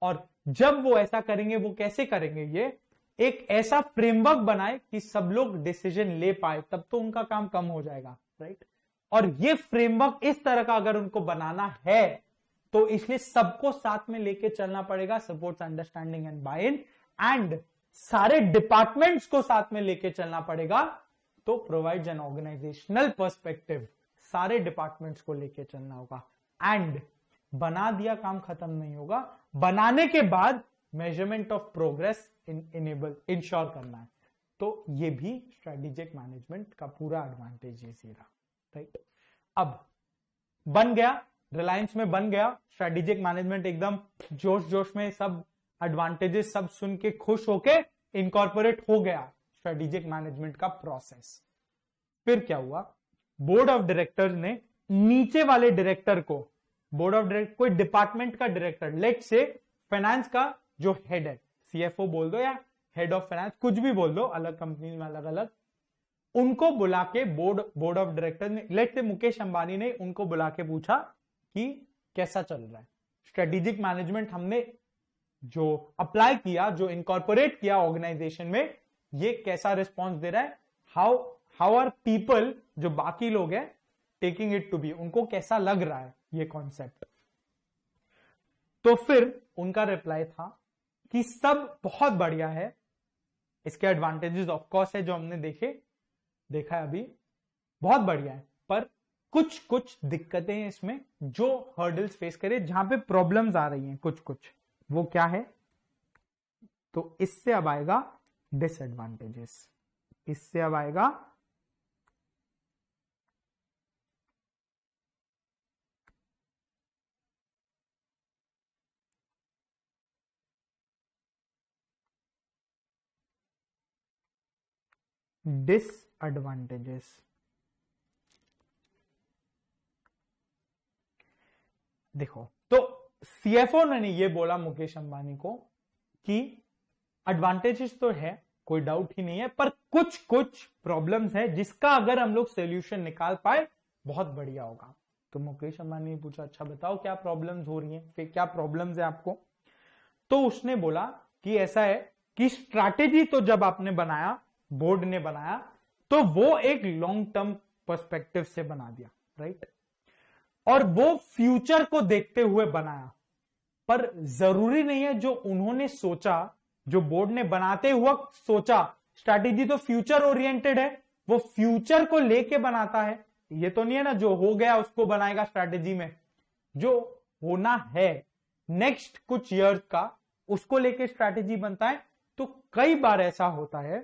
और जब वो ऐसा करेंगे, वो कैसे करेंगे, ये एक ऐसा फ्रेमवर्क बनाए कि सब लोग डिसीजन ले पाए, तब तो उनका काम कम हो जाएगा, राइट। और ये फ्रेमवर्क इस तरह का अगर उनको बनाना है तो इसलिए सबको साथ में लेके चलना पड़ेगा, supports understanding and buy in, and सारे डिपार्टमेंट्स को साथ में लेके चलना पड़ेगा। तो प्रोवाइड्स एन ऑर्गेनाइजेशनल पर्सपेक्टिव, सारे डिपार्टमेंट्स को लेके चलना होगा। एंड बना दिया काम खत्म नहीं होगा, बनाने के बाद measurement of progress enable ensure करना है। तो ये भी स्ट्रेटेजिक मैनेजमेंट का पूरा एडवांटेज है, राइट। अब बन गया, रिलायंस में बन गया स्ट्रेटेजिक मैनेजमेंट, एकदम जोश जोश में सब एडवांटेजेस सब सुन के खुश होके इनकॉर्पोरेट हो गया स्ट्रेटेजिक मैनेजमेंट का प्रोसेस। फिर क्या हुआ, बोर्ड ऑफ डायरेक्टर्स ने नीचे वाले डायरेक्टर को, बोर्ड ऑफ डायरेक्टर कोई डिपार्टमेंट का डायरेक्टर, लेट से फाइनेंस का जो हेड है, सीएफओ बोल दो या हेड ऑफ फाइनेंस, कुछ भी बोल दो, अलग कंपनी में अलग अलग, उनको बुला के बोर्ड ऑफ डायरेक्टर ने, लेट से मुकेश अंबानी ने उनको बुला के पूछा कि कैसा चल रहा है स्ट्रेटेजिक मैनेजमेंट, हमने जो अप्लाई किया, जो इनकॉर्पोरेट किया ऑर्गेनाइजेशन में, ये कैसा रिस्पॉन्स दे रहा है, हाउ आर पीपल, जो बाकी लोग हैं, टेकिंग इट टू बी, उनको कैसा लग रहा है ये कॉन्सेप्ट। तो फिर उनका रिप्लाई था कि सब बहुत बढ़िया है, इसके एडवांटेजेस ऑफ कोर्स है जो हमने देखा है अभी, बहुत बढ़िया है, पर कुछ कुछ दिक्कतें हैं इसमें जो हर्डल्स फेस करे, जहां पे प्रॉब्लम्स आ रही हैं कुछ कुछ, वो क्या है? तो इससे अब आएगा डिसएडवांटेजेस, इससे अब आएगा डिसएडवांटेजेस। देखो, तो सीएफओ ने ये बोला मुकेश अंबानी को कि एडवांटेजेस तो है, कोई डाउट ही नहीं है, पर कुछ कुछ प्रॉब्लम्स है जिसका अगर हम लोग सोल्यूशन निकाल पाए बहुत बढ़िया होगा। तो मुकेश अंबानी ने पूछा, अच्छा बताओ क्या प्रॉब्लम्स हो रही हैं, फिर क्या प्रॉब्लम्स है आपको? तो उसने बोला कि ऐसा है कि स्ट्रैटेजी तो जब आपने बनाया, बोर्ड ने बनाया, तो वो एक लॉन्ग टर्म पर्सपेक्टिव से बना दिया, राइट? और वो फ्यूचर को देखते हुए बनाया, पर जरूरी नहीं है जो उन्होंने सोचा, जो बोर्ड ने बनाते हुआ सोचा, स्ट्रैटेजी तो फ्यूचर ओरिएंटेड है, वो फ्यूचर को लेके बनाता है। ये तो नहीं है ना जो हो गया उसको बनाएगा स्ट्रैटेजी में, जो होना है नेक्स्ट कुछ ईयर्स का उसको लेके स्ट्रैटेजी बनता है। तो कई बार ऐसा होता है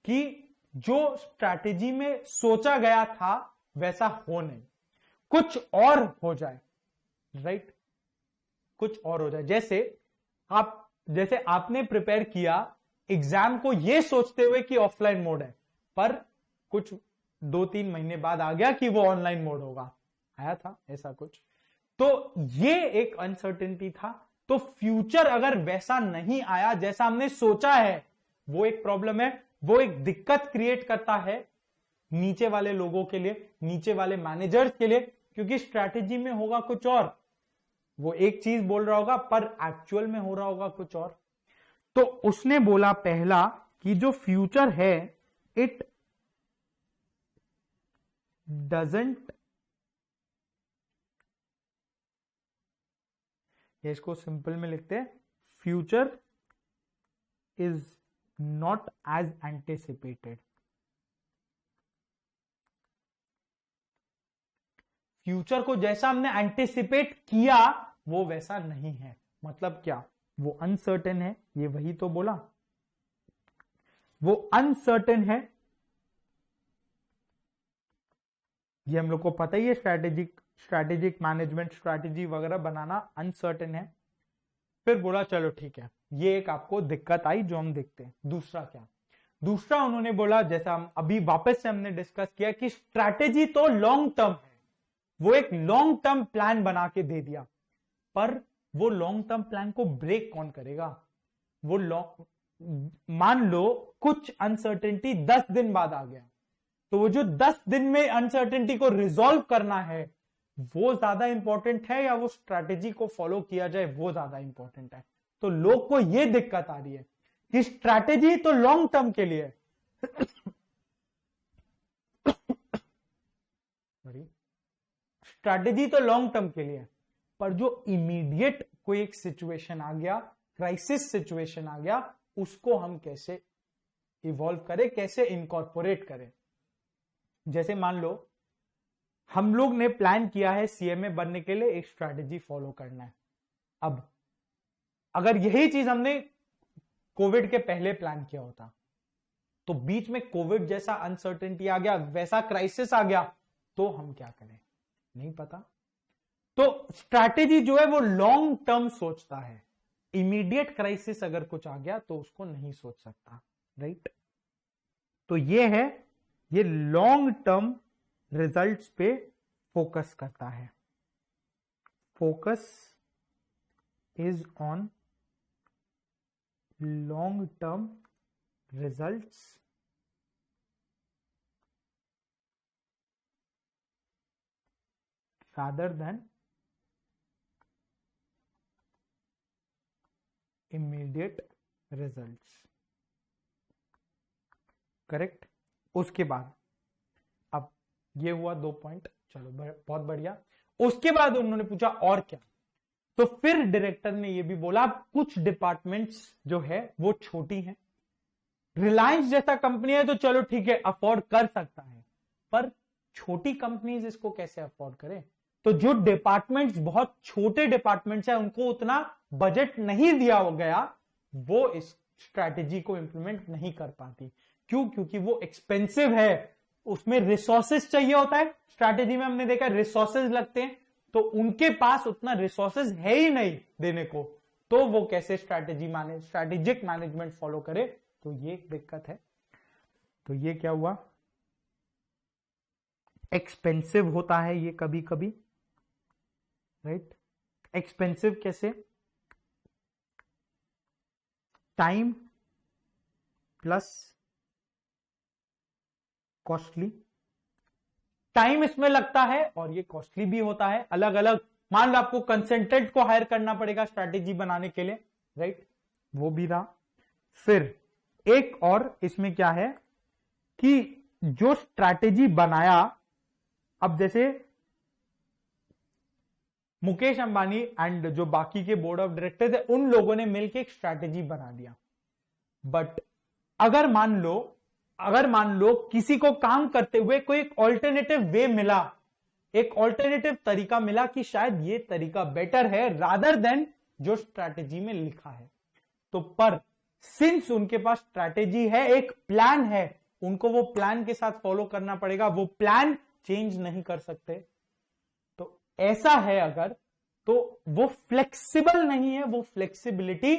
कि जो स्ट्रैटेजी में सोचा गया था वैसा हो नहीं, कुछ और हो जाए, राइट? कुछ और हो जाए। जैसे आपने प्रिपेयर किया एग्जाम को ये सोचते हुए कि ऑफलाइन मोड है, पर कुछ 2-3 महीने बाद आ गया कि वो ऑनलाइन मोड होगा, आया था ऐसा कुछ। तो ये एक अनसर्टेनिटी था। तो फ्यूचर अगर वैसा नहीं आया जैसा हमने सोचा है, वो एक प्रॉब्लम है, वो एक दिक्कत क्रिएट करता है नीचे वाले लोगों के लिए, नीचे वाले मैनेजर्स के लिए, क्योंकि स्ट्रैटेजी में होगा कुछ और, वो एक चीज बोल रहा होगा पर एक्चुअल में हो रहा होगा कुछ और। तो उसने बोला पहला कि जो फ्यूचर है इट डजंट, इसको सिंपल में लिखते हैं, future is not as anticipated. Future को जैसा हमने एंटिसिपेट किया वो वैसा नहीं है। मतलब क्या? वो अनसर्टेन है, ये वही तो बोला, वो अनसर्टेन है, ये हम लोग को पता ही है, स्ट्रैटेजिक मैनेजमेंट स्ट्रैटेजी वगैरह बनाना अनसर्टेन है। फिर बोला चलो ठीक है, ये एक आपको दिक्कत आई जो हम देखते हैं। दूसरा क्या? दूसरा उन्होंने बोला, जैसा हम अभी वापस से हमने डिस्कस किया, कि स्ट्रैटेजी तो लॉन्ग टर्म है, वो एक लॉन्ग टर्म प्लान बना के दे दिया, पर वो लॉन्ग टर्म प्लान को ब्रेक कौन करेगा? वो मान लो कुछ अनसर्टेनिटी 10 दिन बाद आ गया, तो वो जो 10 दिन में अनसर्टेनिटी को रिजॉल्व करना है वो ज्यादा इंपॉर्टेंट है, या वो स्ट्रैटेजी को फॉलो किया जाए वो ज्यादा इंपॉर्टेंट है? तो लोग को ये दिक्कत आ रही है कि स्ट्रैटेजी तो लॉन्ग टर्म के लिए स्ट्रैटेजी तो लॉन्ग टर्म के लिए, पर जो इमीडिएट कोई एक सिचुएशन आ गया, क्राइसिस सिचुएशन आ गया, उसको हम कैसे इवॉल्व करें, कैसे इनकॉर्पोरेट करें? जैसे मान लो हम लोग ने प्लान किया है सीएमए बनने के लिए एक स्ट्रैटेजी फॉलो करना है। अब अगर यही चीज हमने कोविड के पहले प्लान किया होता, तो बीच में कोविड जैसा अनसर्टेनिटी आ गया, वैसा क्राइसिस आ गया, तो हम क्या करें? नहीं पता। तो स्ट्रैटेजी जो है वो लॉन्ग टर्म सोचता है, इमीडिएट क्राइसिस अगर कुछ आ गया तो उसको नहीं सोच सकता, राइट? तो ये है, ये लॉन्ग टर्म रिजल्ट्स पे फोकस करता है। Focus is on long term results rather than immediate results, correct? उसके बाद अब ये हुआ 2 पॉइंट, चलो बहुत बढ़िया। उसके बाद उन्होंने पूछा और क्या? तो फिर डायरेक्टर ने ये भी बोला कुछ डिपार्टमेंट्स जो है वो छोटी हैं, रिलायंस जैसा कंपनी है तो चलो ठीक है अफोर्ड कर सकता है, पर छोटी कंपनीज इसको कैसे अफोर्ड करें? तो जो डिपार्टमेंट्स बहुत छोटे डिपार्टमेंट्स है, उनको उतना बजट नहीं दिया गया, वो इस स्ट्रैटेजी को इंप्लीमेंट नहीं कर पाती। क्यों? क्योंकि वो एक्सपेंसिव है, उसमें रिसोर्सेज चाहिए होता है। स्ट्रैटेजी में हमने देखा रिसोर्सेज लगते हैं, तो उनके पास उतना रिसोर्सेज है ही नहीं देने को, तो वो कैसे स्ट्रैटेजिक मैनेजमेंट फॉलो करे? तो ये एक दिक्कत है। तो ये क्या हुआ? एक्सपेंसिव होता है ये कभी कभी, राइट? एक्सपेंसिव कैसे? Time plus costly. टाइम इसमें लगता है और ये कॉस्टली भी होता है। अलग अलग, मान लो आपको कंसल्टेंट को हायर करना पड़ेगा स्ट्रैटेजी बनाने के लिए, राइट? वो भी रहा। फिर एक और इसमें क्या है कि जो स्ट्रैटेजी बनाया, अब जैसे मुकेश अंबानी एंड जो बाकी के बोर्ड ऑफ डायरेक्टर्स है, उन लोगों ने मिलकर एक स्ट्रैटेजी बना दिया। बट अगर मान लो किसी को काम करते हुए कोई एक ऑल्टरनेटिव वे मिला, एक ऑल्टरनेटिव तरीका मिला कि शायद ये तरीका बेटर है रादर देन जो स्ट्रैटेजी में लिखा है, तो पर सिंस उनके पास स्ट्रैटेजी है, एक प्लान है, उनको वो प्लान के साथ फॉलो करना पड़ेगा, वो प्लान चेंज नहीं कर सकते। तो ऐसा है अगर, तो वो फ्लेक्सिबल नहीं है, वो फ्लेक्सिबिलिटी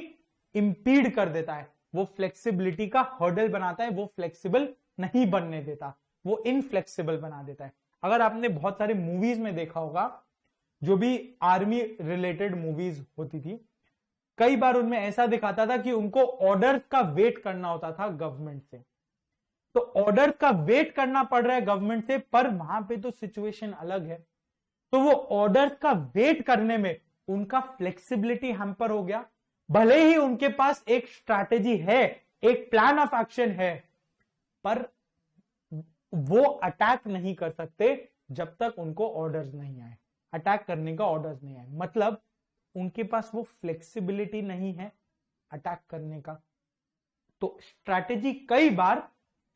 इंपीड कर देता है, वो फ्लेक्सिबिलिटी का हर्डल बनाता है, वो फ्लेक्सिबल नहीं बनने देता, वो इनफ्लेक्सिबल बना देता है। अगर आपने बहुत सारे मूवीज में देखा होगा, जो भी आर्मी रिलेटेड मूवीज होती थी, कई बार उनमें ऐसा दिखाता था कि उनको ऑर्डर का वेट करना होता था गवर्नमेंट से। तो ऑर्डर का वेट करना पड़ रहा है गवर्नमेंट से, पर वहां पे तो सिचुएशन अलग है, तो वो ऑर्डर का वेट करने में उनका फ्लेक्सिबिलिटी हैम्पर हो गया। भले ही उनके पास एक स्ट्रैटेजी है, एक प्लान ऑफ एक्शन है, पर वो अटैक नहीं कर सकते जब तक उनको ऑर्डर्स नहीं आए, अटैक करने का ऑर्डर्स नहीं आए। मतलब उनके पास वो फ्लेक्सिबिलिटी नहीं है अटैक करने का। तो स्ट्रैटेजी कई बार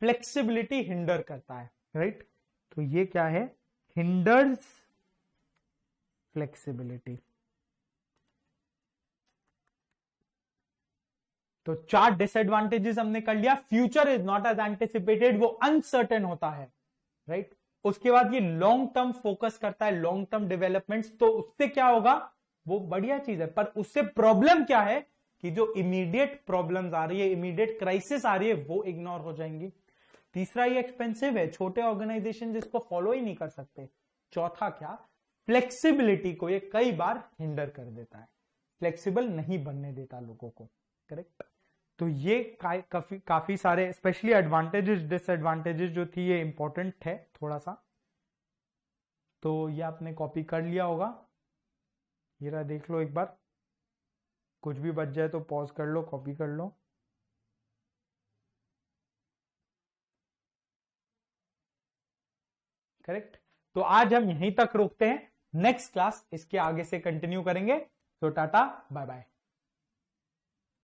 फ्लेक्सिबिलिटी हिंडर करता है, राइट? तो ये क्या है? Hinders flexibility. तो 4 डिसएडवांटेजेस हमने कर लिया। Future is not as anticipated, वो अनसर्टेन होता है, राइट? उसके बाद ये लॉन्ग टर्म फोकस करता है, लॉन्ग टर्म डेवलपमेंट्स, तो उससे क्या होगा? वो बढ़िया चीज है, पर उससे प्रॉब्लम क्या है कि जो इमीडिएट प्रॉब्लम्स आ रही है, इमीडिएट क्राइसिस आ रही है, वो इग्नोर हो जाएंगी। तीसरा, ये एक्सपेंसिव है, छोटे ऑर्गेनाइजेशन जिसको फॉलो ही नहीं कर सकते। चौथा क्या? फ्लेक्सिबिलिटी को ये कई बार हिंडर कर देता है, फ्लेक्सिबल नहीं बनने देता लोगों को, करेक्ट? तो ये काफी सारे स्पेशली एडवांटेजेस डिसएडवांटेजेस जो थी, ये इंपॉर्टेंट है थोड़ा सा। तो ये आपने कॉपी कर लिया होगा, ये रहा, देख लो एक बार, कुछ भी बच जाए तो पॉज कर लो, कॉपी कर लो। करेक्ट? तो आज हम यहीं तक रोकते हैं, नेक्स्ट क्लास इसके आगे से कंटिन्यू करेंगे। तो टाटा, बाय बाय।